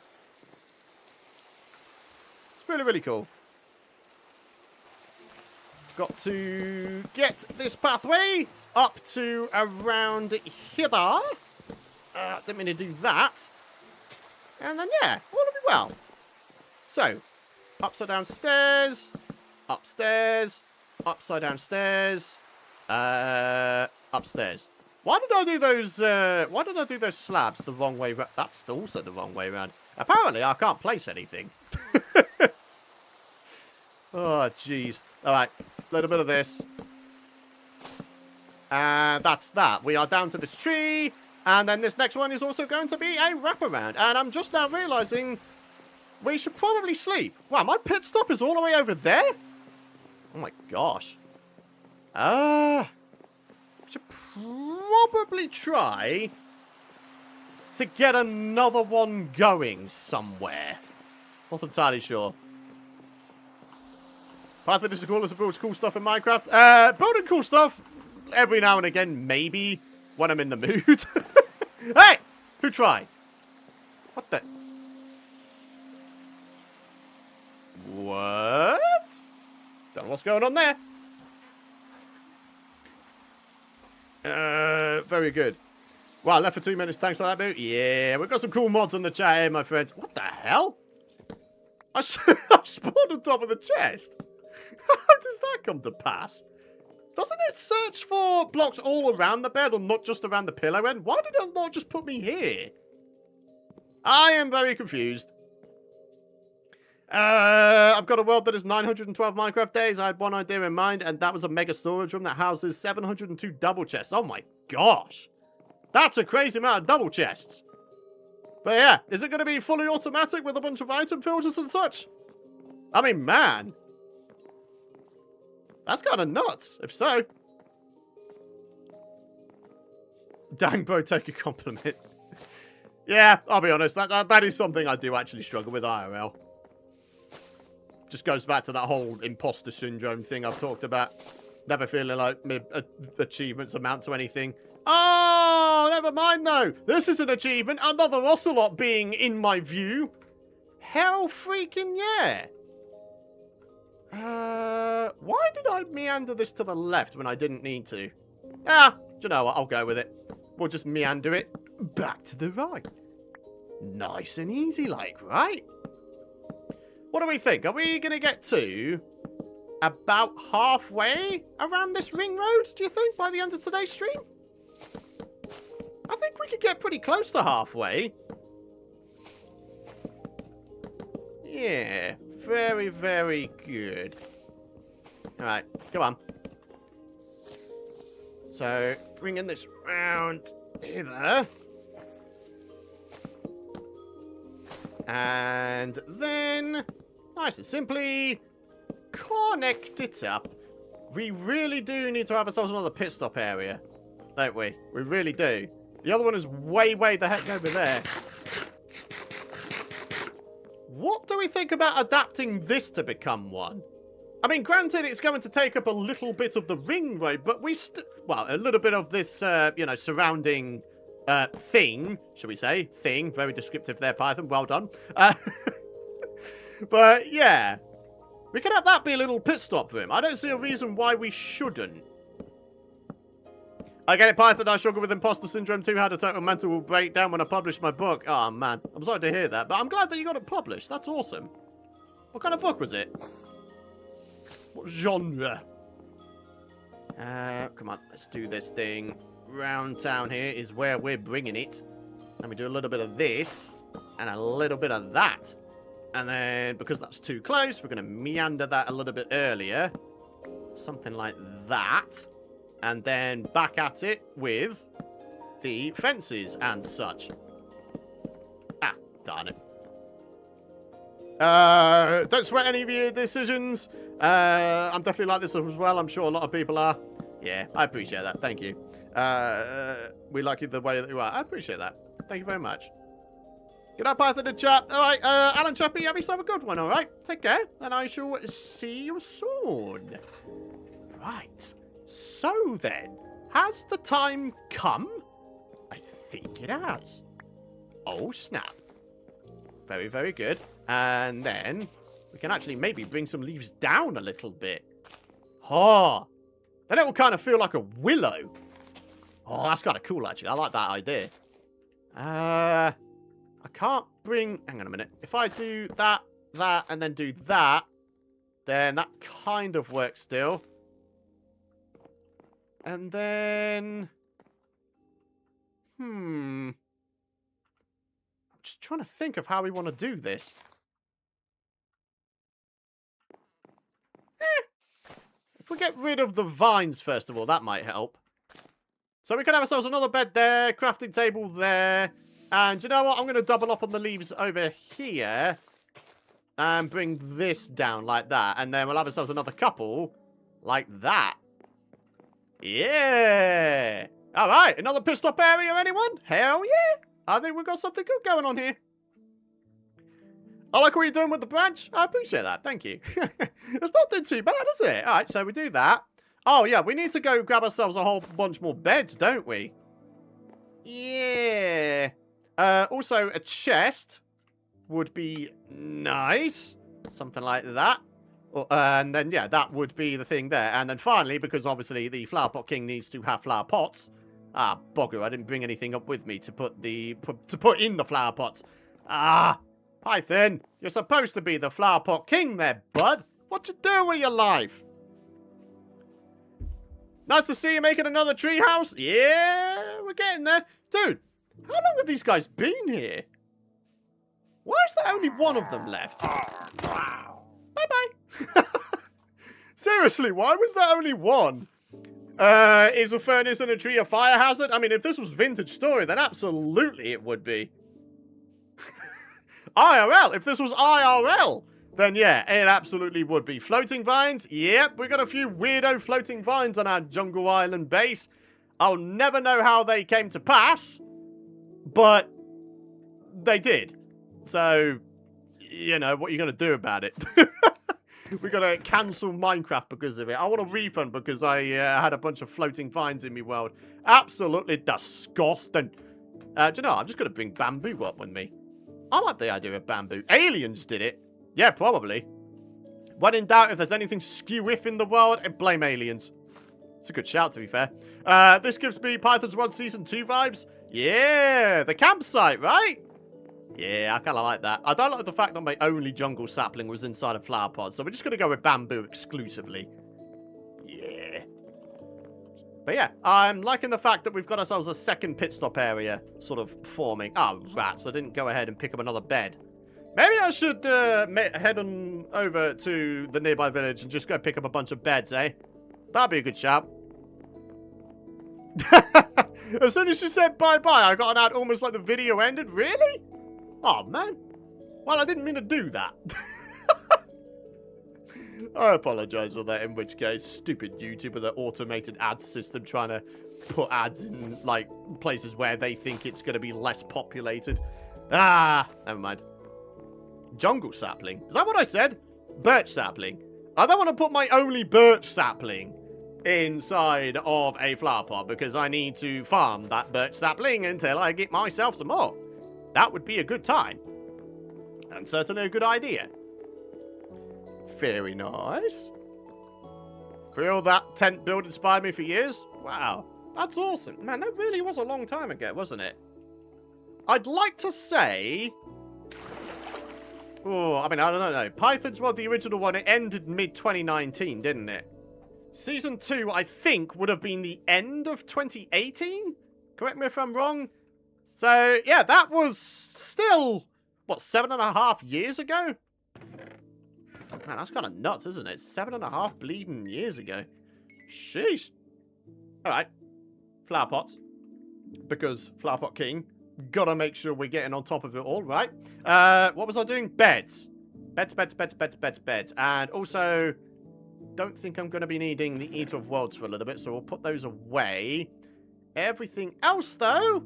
It's really, really cool. Got to get this pathway up to around here. Didn't mean to do that. And then, yeah, all will be well. So, upside down stairs, upstairs, upside down stairs, upstairs. Why did I do those slabs the wrong way around? That's also the wrong way around. Apparently, I can't place anything. Oh, jeez. All right, a little bit of this. And that's that. We are down to this tree. And then this next one is also going to be a wraparound. And I'm just now realizing we should probably sleep. Wow, my pit stop is all the way over there? Oh my gosh. Should probably try to get another one going somewhere. Not entirely sure. Python is the coolest to build cool stuff in Minecraft. Building cool stuff every now and again, maybe, when I'm in the mood. Hey! Who tried? What the? What? Don't know what's going on there. Very good. Wow, left for 2 minutes. Thanks for that, dude. Yeah, we've got some cool mods on the chat here, my friends. What the hell? I spawned on top of the chest. How does that come to pass? Doesn't it search for blocks all around the bed or not just around the pillow end? Why did it not just put me here? I am very confused. I've got a world that is 912 Minecraft days. I had one idea in mind, and that was a mega storage room that houses 702 double chests. Oh my gosh. That's a crazy amount of double chests. But yeah, is it going to be fully automatic with a bunch of item filters and such? I mean, man. That's kind of nuts, if so. Dang, bro, take a compliment. Yeah, I'll be honest. That is something I do actually struggle with IRL. Just goes back to that whole imposter syndrome thing I've talked about. Never feeling like my achievements amount to anything. Oh, never mind though. This is an achievement. Another ocelot being in my view. Hell freaking yeah. Why did I meander this to the left when I didn't need to? Ah, do you know what? I'll go with it. We'll just meander it back to the right. Nice and easy like, right? What do we think? Are we going to get to about halfway around this ring road, do you think, by the end of today's stream? I think we could get pretty close to halfway. Yeah, very, very good. Alright, come on. So, bringing this round hither. And then, nice and simply, connect it up. We really do need to have ourselves another pit stop area, don't we? We really do. The other one is way, way the heck over there. What do we think about adapting this to become one? I mean, granted, it's going to take up a little bit of the ring road, but well, a little bit of this, you know, surrounding thing, shall we say? Thing. Very descriptive there, Python. Well done. But, yeah. We could have that be a little pit stop room. I don't see a reason why we shouldn't. I get it, Python. I struggle with imposter syndrome too. Had a total mental breakdown when I published my book. Oh, man. I'm sorry to hear that. But I'm glad that you got it published. That's awesome. What kind of book was it? What genre? Come on. Let's do this thing. Round town here is where we're bringing it. And we do a little bit of this. And a little bit of that. And then, because that's too close, we're going to meander that a little bit earlier. Something like that. And then back at it with the fences and such. Ah, darn it. Don't sweat any of your decisions. I'm definitely like this as well. I'm sure a lot of people are. Yeah, I appreciate that. Thank you. We like you the way that you are. I appreciate that. Thank you very much. Good night, Python in chat. All right, Alan Chappie, have yourself a good one, all right? Take care, and I shall see you soon. Right. So then, has the time come? I think it has. Oh, snap. Very, very good. And then we can actually maybe bring some leaves down a little bit. Oh, then it will kind of feel like a willow. Oh, that's kind of cool, actually. I like that idea. I can't bring... Hang on a minute. If I do that, and then do that, then that kind of works still. And then... I'm just trying to think of how we want to do this. If we get rid of the vines, first of all, that might help. So we can have ourselves another bed there, crafting table there. And you know what? I'm going to double up on the leaves over here. And bring this down like that. And then we'll have ourselves another couple like that. Yeah. All right. Another pit stop area, anyone? Hell yeah. I think we've got something good going on here. I like what you're doing with the branch. I appreciate that. Thank you. It's not doing too bad, is it? All right. So we do that. Oh, yeah. We need to go grab ourselves a whole bunch more beds, don't we? Yeah. Also, a chest would be nice. Something like that. And then, yeah, that would be the thing there. And then finally, because obviously the flower pot king needs to have flower pots. Ah, bugger, I didn't bring anything up with me to put in the flower pots. Ah, Python, you're supposed to be the flower pot king there, bud. What you doing with your life? Nice to see you making another treehouse. Yeah, we're getting there. Dude, how long have these guys been here? Why is there only one of them left? Bye-bye. Seriously, why was there only one? Is a furnace and a tree a fire hazard? I mean, if this was vintage story, then absolutely it would be. IRL. If this was IRL, then yeah, it absolutely would be. Floating vines? Yep, we got a few weirdo floating vines on our jungle island base. I'll never know how they came to pass, but they did. So, you know, what are you going to do about it? We're going to cancel Minecraft because of it. I want a refund because I had a bunch of floating vines in my world. Absolutely disgusting. Do you know, I'm just going to bring bamboo up with me. I like the idea of bamboo. Aliens did it. Yeah, probably. When in doubt, if there's anything skew-if in the world, blame aliens. It's a good shout, to be fair. This gives me Python's World Season 2 vibes. Yeah, the campsite, right? Yeah, I kind of like that. I don't like the fact that my only jungle sapling was inside a flower pod, so we're just going to go with bamboo exclusively. Yeah. But yeah, I'm liking the fact that we've got ourselves a second pit stop area sort of forming. Oh, rats, I didn't go ahead and pick up another bed. Maybe I should head on over to the nearby village and just go pick up a bunch of beds, eh? That'd be a good shout. As soon as she said bye-bye, I got an ad almost like the video ended. Really? Oh, man. Well, I didn't mean to do that. I apologize for that, in which case, stupid YouTube with their automated ad system trying to put ads in, like, places where they think it's going to be less populated. Ah, never mind. Jungle sapling. Is that what I said? Birch sapling. I don't want to put my only birch sapling inside of a flower pot because I need to farm that birch sapling until I get myself some more. That would be a good time. And certainly a good idea. Very nice. Feel that tent build inspired me for years? Wow. That's awesome. Man, that really was a long time ago, wasn't it? I'd like to say... Oh, I mean, I don't know. Python's World, the original one, it ended mid-2019, didn't it? Season 2, I think, would have been the end of 2018? Correct me if I'm wrong. So, yeah, that was still, what, 7.5 years ago? Man, that's kind of nuts, isn't it? 7.5 bleeding years ago. Sheesh. Alright. Flower pots. Because Flower Pot King. Gotta make sure we're getting on top of it all, right? What was I doing? Beds. Beds. And also, don't think I'm going to be needing the Eater of Worlds for a little bit, so we'll put those away. Everything else, though,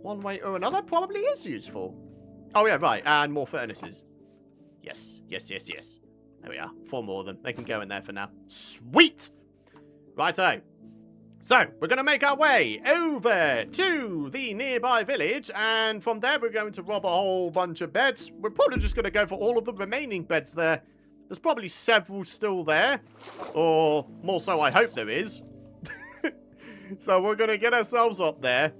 one way or another, probably is useful. Oh, yeah, right. And more furnaces. Yes. There we are. 4 more of them. They can go in there for now. Sweet! Righto. So, we're going to make our way over to the nearby village, and from there we're going to rob a whole bunch of beds. We're probably just going to go for all of the remaining beds there. There's probably several still there, or more so I hope there is. So we're going to get ourselves up there,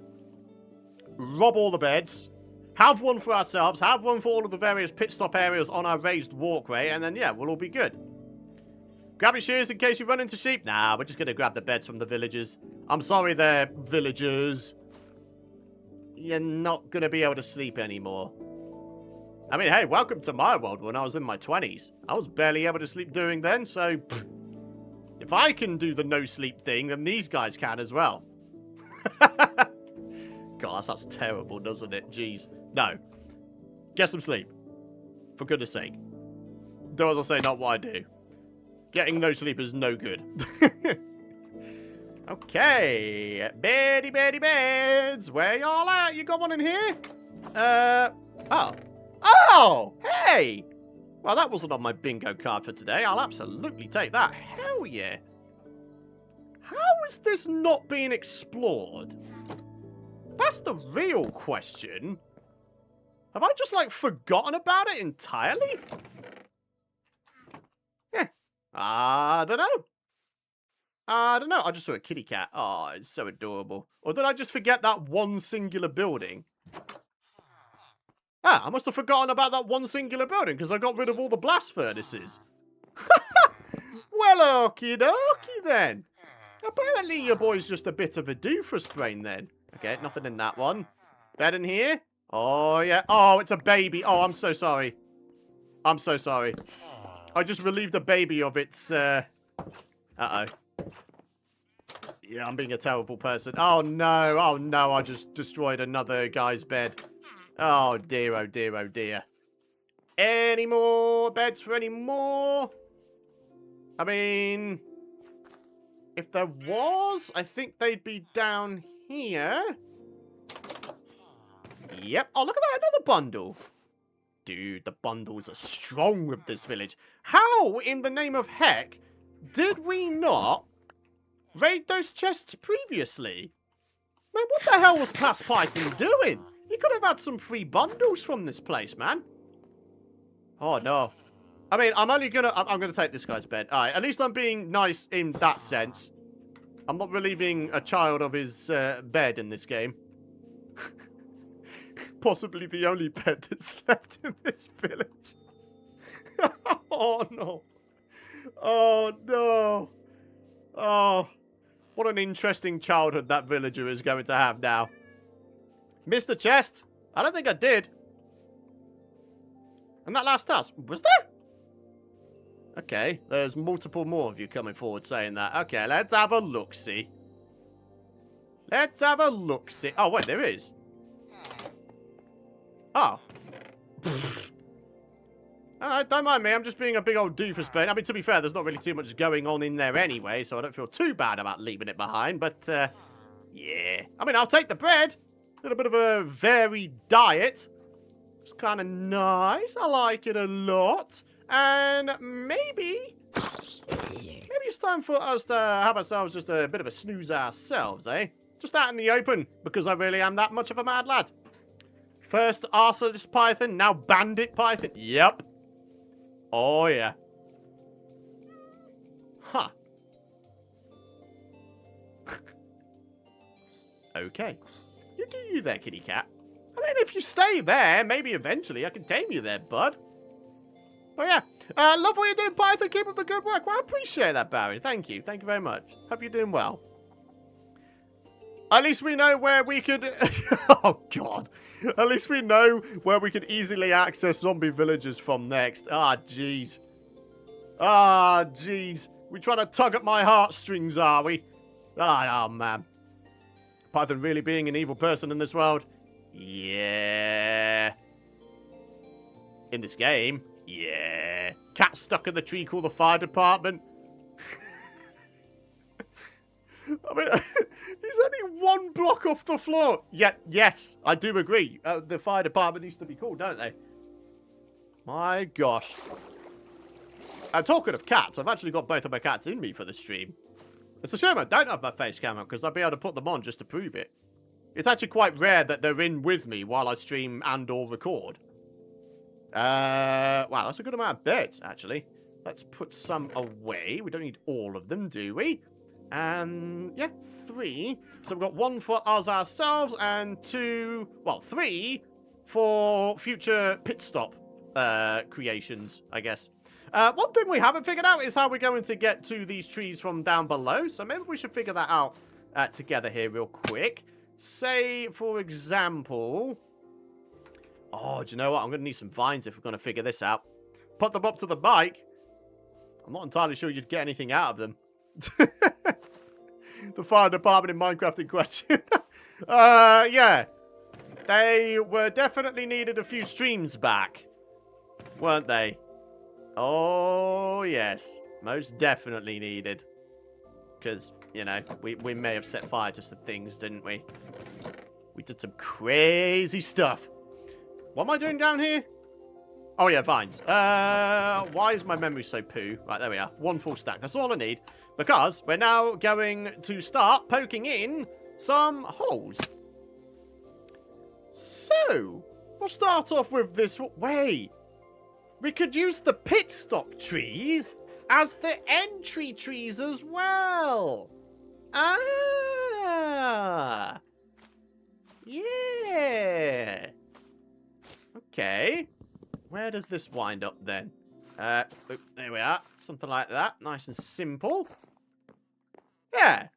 rob all the beds, have one for ourselves, have one for all of the various pit stop areas on our raised walkway, and then, yeah, we'll all be good. Grab your shears in case you run into sheep. Nah, we're just going to grab the beds from the villagers. I'm sorry there, villagers. You're not going to be able to sleep anymore. I mean, hey, welcome to my world when I was in my 20s. I was barely able to sleep during then, so... if I can do the no-sleep thing, then these guys can as well. God, that sounds terrible, doesn't it? Jeez. No. Get some sleep. For goodness sake. Do as I say, not what I do. Getting no sleep is no good. Okay. Beddy, beddy, beds. Where y'all at? You got one in here? Oh. Oh! Hey! Well, that wasn't on my bingo card for today. I'll absolutely take that. Hell yeah. How is this not being explored? That's the real question. Have I just, like, forgotten about it entirely? I don't know. I don't know. I just saw a kitty cat. Oh, it's so adorable. Or did I just forget that one singular building? Ah, I must have forgotten about that one singular building because I got rid of all the blast furnaces. Well, okie dokie then. Apparently your boy's just a bit of a doofus brain then. Okay, nothing in that one. Bed in here? Oh, yeah. Oh, it's a baby. Oh, I'm so sorry. I'm so sorry. I just relieved the baby of its, uh-oh. Yeah, I'm being a terrible person. Oh, no. Oh, no. I just destroyed another guy's bed. Oh, dear. Oh, dear. Oh, dear. Any more beds for any more? I mean, if there was, I think they'd be down here. Yep. Oh, look at that. Another bundle. Dude, the bundles are strong with this village. How, in the name of heck, did we not raid those chests previously? Man, what the hell was Past Python doing? He could have had some free bundles from this place, man. Oh, no. I mean, I'm gonna take this guy's bed. All right, at least I'm being nice in that sense. I'm not relieving a child of his bed in this game. Possibly the only bed that's left in this village. Oh, no. Oh, no. Oh, what an interesting childhood that villager is going to have now. Missed the chest? I don't think I did. And that last house, was there? Okay, there's multiple more of you coming forward saying that. Okay, let's have a look-see. Let's have a look-see. Oh, wait, there is. Oh. Don't mind me, I'm just being a big old doofus brain. I mean, to be fair, there's not really too much going on in there anyway, so I don't feel too bad about leaving it behind, but, yeah. I mean, I'll take the bread. A little bit of a varied diet. It's kind of nice. I like it a lot. And maybe it's time for us to have ourselves just a bit of a snooze ourselves, eh? Just out in the open, because I really am that much of a mad lad. First Arsonist Python, now Bandit Python. Yep. Oh, yeah. Huh. Okay. You do you there, kitty cat. I mean, if you stay there, maybe eventually I can tame you there, bud. Oh, yeah. Love what you're doing, Python. Keep up the good work. Well, I appreciate that, Barry. Thank you. Thank you very much. Hope you're doing well. At least we know where we could... Oh, God. At least we know where we could easily access zombie villagers from next. Ah, jeez. Ah, jeez. We trying to tug at my heartstrings, are we? Oh, man. Python really being an evil person in this world? Yeah. In this game? Yeah. Cat stuck in the tree called the fire department. I mean, he's only one block off the floor. Yeah, yes, I do agree. The fire department needs to be called, don't they? My gosh. And talking of cats, I've actually got both of my cats in me for the stream. It's a shame I don't have my face cam on, because I'd be able to put them on just to prove it. It's actually quite rare that they're in with me while I stream and or record. Wow, that's a good amount of beds, actually. Let's put some away. We don't need all of them, do we? Yeah, 3. So we've got 1 for us ourselves and 2, well, 3 for future pit stop creations, I guess. One thing we haven't figured out is how we're going to get to these trees from down below. So maybe we should figure that out together here real quick. Say, for example... Oh, do you know what? I'm going to need some vines if we're going to figure this out. Put them up to the bike. I'm not entirely sure you'd get anything out of them. The fire department in Minecraft in question. Yeah. They were definitely needed a few streams back. Weren't they? Oh, yes. Most definitely needed. Because, you know, we may have set fire to some things, didn't we? We did some crazy stuff. What am I doing down here? Oh, yeah, vines. Why is my memory so poo? Right, there we are. 1 full stack. That's all I need. Because we're now going to start poking in some holes. So, we'll start off with this. Wait. We could use the pit stop trees as the entry trees as well. Ah. Yeah. Okay. Where does this wind up then? There we are. Something like that. Nice and simple. Yeah.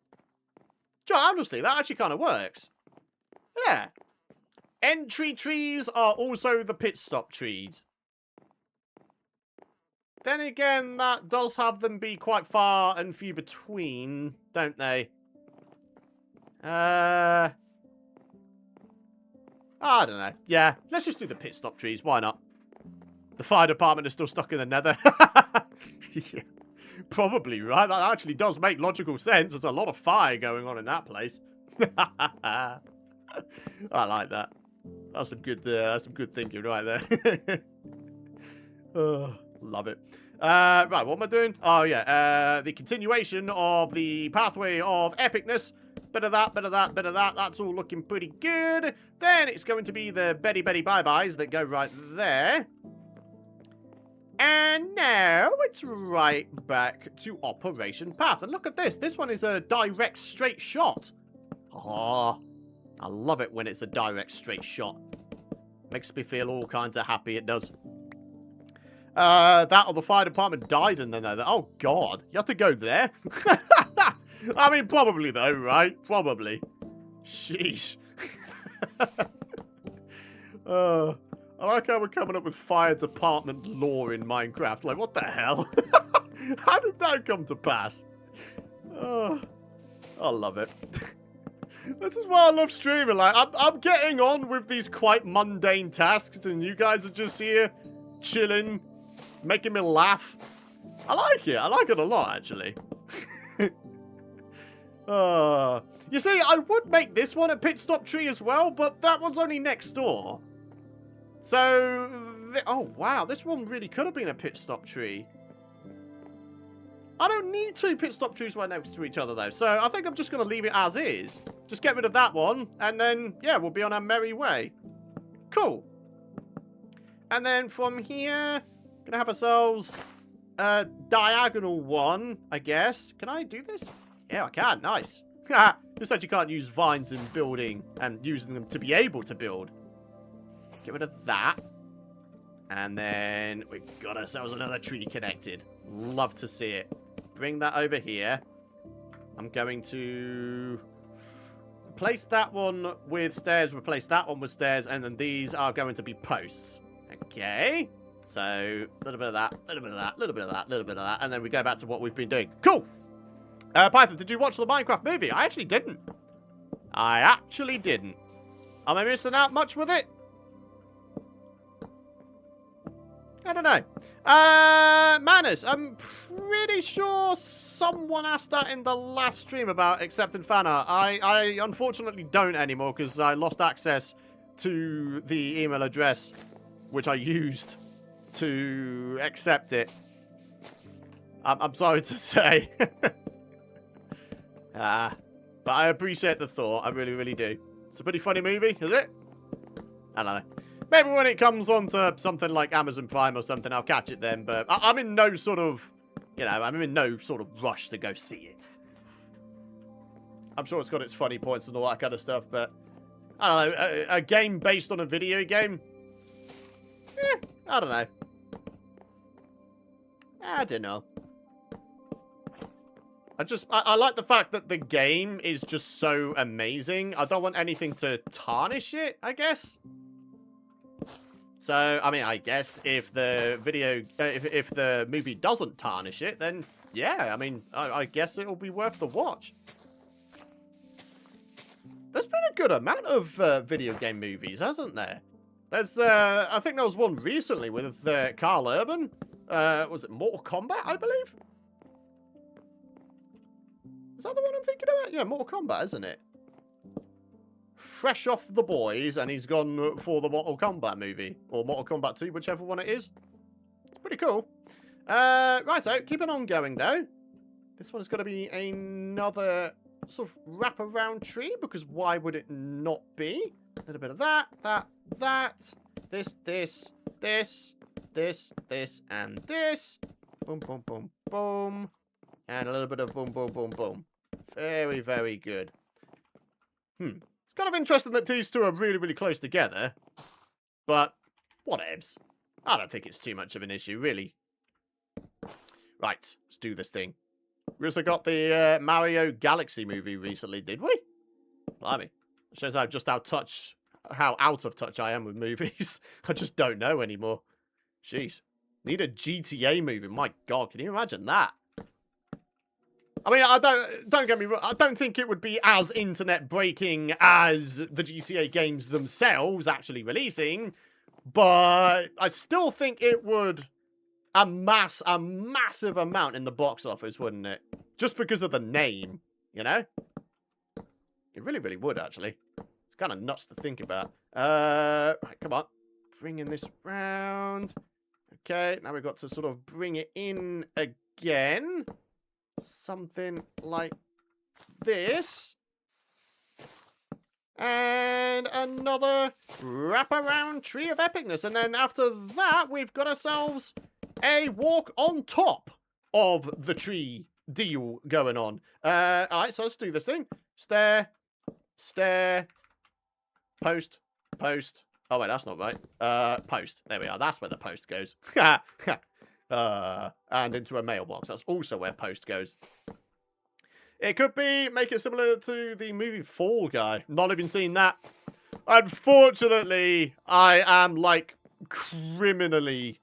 Honestly, that actually kind of works. Yeah. Entry trees are also the pit stop trees. Then again, that does have them be quite far and few between, don't they? I don't know. Yeah, let's just do the pit stop trees. Why not? The fire department is still stuck in the Nether. Yeah, probably, right? That actually does make logical sense. There's a lot of fire going on in that place. I like that. That's some good thinking right there. Oh, love it. Right, what am I doing? Oh, yeah. The continuation of the pathway of epicness. Bit of that, bit of that, bit of that. That's all looking pretty good. Then it's going to be the Betty Betty Bye-Byes that go right there. And now it's right back to Operation Path. And look at this. This one is a direct straight shot. Oh, I love it when it's a direct straight shot. Makes me feel all kinds of happy, it does. That or the fire department died and then oh god, you have to go there? I mean, probably though, right? Probably. Sheesh. I like how we're coming up with fire department lore in Minecraft. Like, what the hell? How did that come to pass? Oh, I love it. This is why I love streaming. Like, I'm getting on with these quite mundane tasks, and you guys are just here chilling, making me laugh. I like it. I like it a lot, actually. You see, I would make this one a pit stop tree as well, but that one's only next door. So, oh wow, this one really could have been a pit stop tree. I don't need 2 pit stop trees right next to each other though, so I think I'm just going to leave it as is. Just get rid of that one, and then, yeah, we'll be on our merry way. Cool. And then from here, gonna have ourselves a diagonal one, I guess. Can I do this? Yeah, I can. Nice. Just said you can't use vines in building and using them to be able to build. Get rid of that. And then we've got ourselves another tree connected. Love to see it. Bring that over here. I'm going to replace that one with stairs, replace that one with stairs, and then these are going to be posts. Okay. So, a little bit of that, a little bit of that, a little bit of that, a little bit of that, and then we go back to what we've been doing. Cool. Python, did you watch the Minecraft movie? I actually didn't. Am I missing out much with it? I don't know. Manners, I'm pretty sure someone asked that in the last stream about accepting fan art. I unfortunately don't anymore because I lost access to the email address which I used to accept it. I'm sorry to say. But I appreciate the thought. I really, really do. It's a pretty funny movie, is it? I don't know. Maybe when it comes on to something like Amazon Prime or something, I'll catch it then. But I'm in no sort of, you know, I'm in no sort of rush to go see it. I'm sure it's got its funny points and all that kind of stuff, but I don't know. A game based on a video game? I don't know. I don't know. I like the fact that the game is just so amazing. I don't want anything to tarnish it, I guess. So, I mean, I guess if the video, if the movie doesn't tarnish it, then yeah, I mean, I guess it'll be worth the watch. good amount of video game movies, hasn't there? There's, I think there was one recently with Carl Urban. Was it Mortal Kombat, I believe? Is that the one I'm thinking about? Yeah, Mortal Kombat, isn't it? Fresh off the boys, and he's gone for the Mortal Kombat movie. Or Mortal Kombat 2, whichever one it is. It's pretty cool. Righto, keeping on going, though. This one's got to be another sort of wrap-around tree, because why would it not be? A little bit of that, this, and this. Boom, boom, boom, boom. And a little bit of boom, boom, boom, boom. Very, very good. It's kind of interesting that these two are really, really close together. But, whatevs. I don't think it's too much of an issue, really. Right, let's do this thing. We also got the Mario Galaxy movie recently, did we? Blimey. Shows how out of touch I am with movies. I just don't know anymore. Jeez. Need a GTA movie. My God, can you imagine that? I mean, don't get me wrong. I don't think it would be as internet breaking as the GTA games themselves actually releasing, but I still think it would amass a massive amount in the box office, wouldn't it? Just because of the name, you know? It really, really would, actually. It's kind of nuts to think about. Right, come on. Bringing this round. Okay, now we've got to sort of bring it in again. Something like this. And another wraparound tree of epicness. And then after that, we've got ourselves a walk on top of the tree deal going on. Alright, so let's do this thing. Stair, stair, post, post. Oh, wait, that's not right. Post. There we are. That's where the post goes. And into a mailbox. That's also where post goes. It could be, make it similar to the movie Fall Guy. Not even seen that. Unfortunately, I am, like, criminally,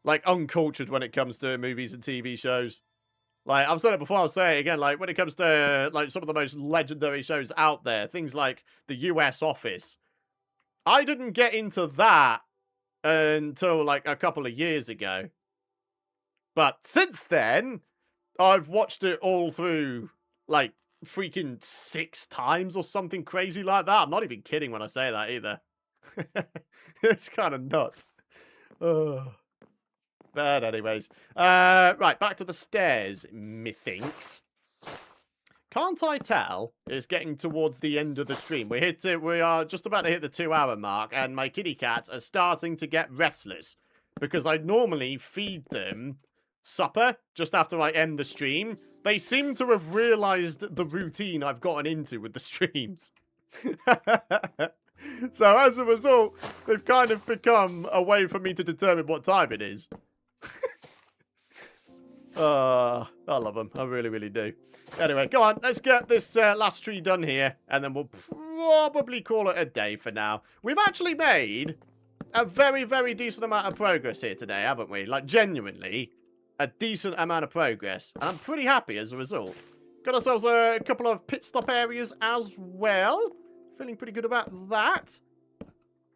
like, uncultured when it comes to movies and TV shows. Like, I've said it before, I'll say it again. Like, when it comes to, like, some of the most legendary shows out there, things like The US Office, I didn't get into that until, like, a couple of years ago. But since then, I've watched it all through, like, freaking 6 times or something crazy like that. I'm not even kidding when I say that either. It's kind of nuts. But anyways. Right, back to the stairs, methinks. Can't I tell it's getting towards the end of the stream? We are just about to hit the 2-hour mark, and my kitty cats are starting to get restless. Because I normally feed them supper just after I end the stream. They seem to have realized the routine I've gotten into with the streams. So as a result, they've kind of become a way for me to determine what time it is. I love them. I really, really do. Anyway, go on. Let's get this last tree done here, and then we'll probably call it a day for now. We've actually made a very, very decent amount of progress here today, haven't we? Like, genuinely, a decent amount of progress. And I'm pretty happy as a result. Got ourselves a couple of pit stop areas as well. Feeling pretty good about that.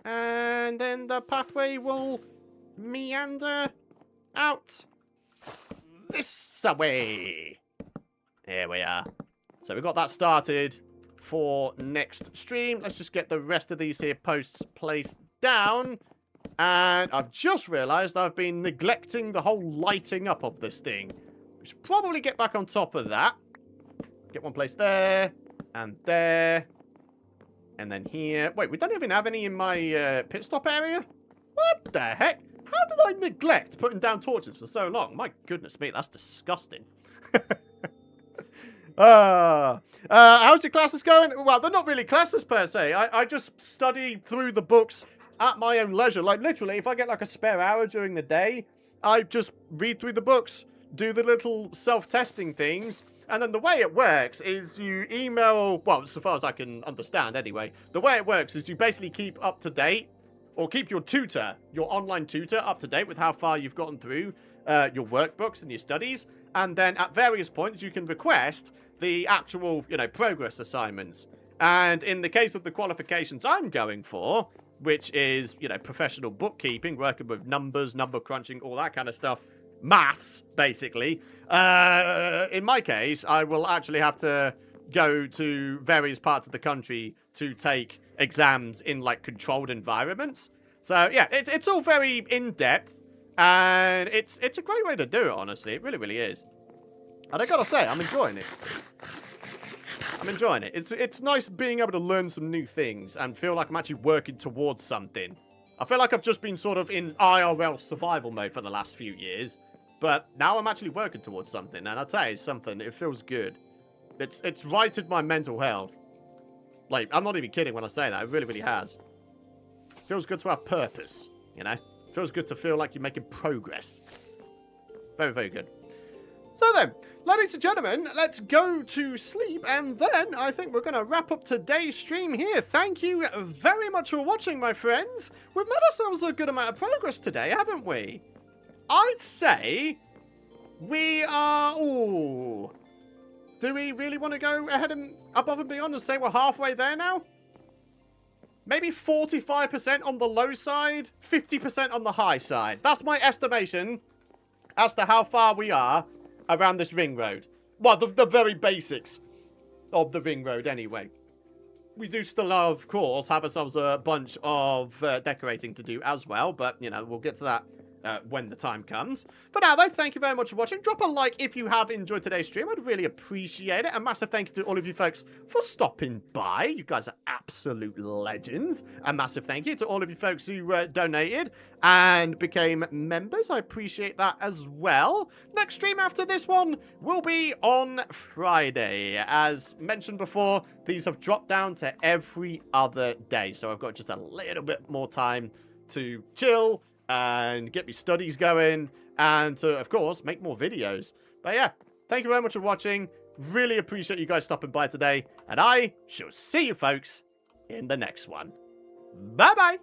And then the pathway will meander out this way. There we are. So we've got that started for next stream. Let's just get the rest of these here posts placed down. And I've just realised I've been neglecting the whole lighting up of this thing. We should probably get back on top of that. Get one place there. And there. And then here. Wait, we don't even have any in my pit stop area? What the heck? How did I neglect putting down torches for so long? My goodness me, that's disgusting. How's your classes going? Well, they're not really classes per se. I just study through the books at my own leisure. Like, literally, if I get like a spare hour during the day, I just read through the books, do the little self-testing things, and then the way it works is you email, well, so far as I can understand anyway, the way it works is you basically keep up to date, or keep your tutor, your online tutor, up to date with how far you've gotten through your workbooks and your studies, and then at various points you can request the actual, progress assignments. And in the case of the qualifications I'm going for, which is, you know, professional bookkeeping, working with numbers, number crunching, all that kind of stuff, maths, basically. In my case, I will actually have to go to various parts of the country to take exams in, like, controlled environments. So, yeah, it's all very in-depth, and it's a great way to do it, honestly. It really, really is. And I gotta say, I'm enjoying it. I'm enjoying it. It's nice being able to learn some new things and feel like I'm actually working towards something. I feel like I've just been sort of in IRL survival mode for the last few years, but now I'm actually working towards something, and I'll tell you something, it feels good. It's righted my mental health. Like, I'm not even kidding when I say that. It really, really has. It feels good to have purpose, you know? It feels good to feel like you're making progress. Very, very good. So then, ladies and gentlemen, let's go to sleep, and then I think we're going to wrap up today's stream here. Thank you very much for watching, my friends. We've made ourselves a good amount of progress today, haven't we? I'd say we are... Ooh. Do we really want to go ahead and above and beyond and say we're halfway there now? Maybe 45% on the low side, 50% on the high side. That's my estimation as to how far we are around this ring road. Well, the very basics of the ring road anyway. We do still, of course, have ourselves a bunch of decorating to do as well, but, you know, we'll get to that when the time comes. But now, though, thank you very much for watching. Drop a like if you have enjoyed today's stream. I'd really appreciate it. A massive thank you to all of you folks for stopping by. You guys are absolute legends. A massive thank you to all of you folks who donated and became members. I appreciate that as well. Next stream after this one will be on Friday. As mentioned before, these have dropped down to every other day. So I've got just a little bit more time to chill and get my studies going, and to, of course, make more videos. But yeah, thank you very much for watching. Really appreciate you guys stopping by today, and I shall see you folks in the next one. Bye-bye!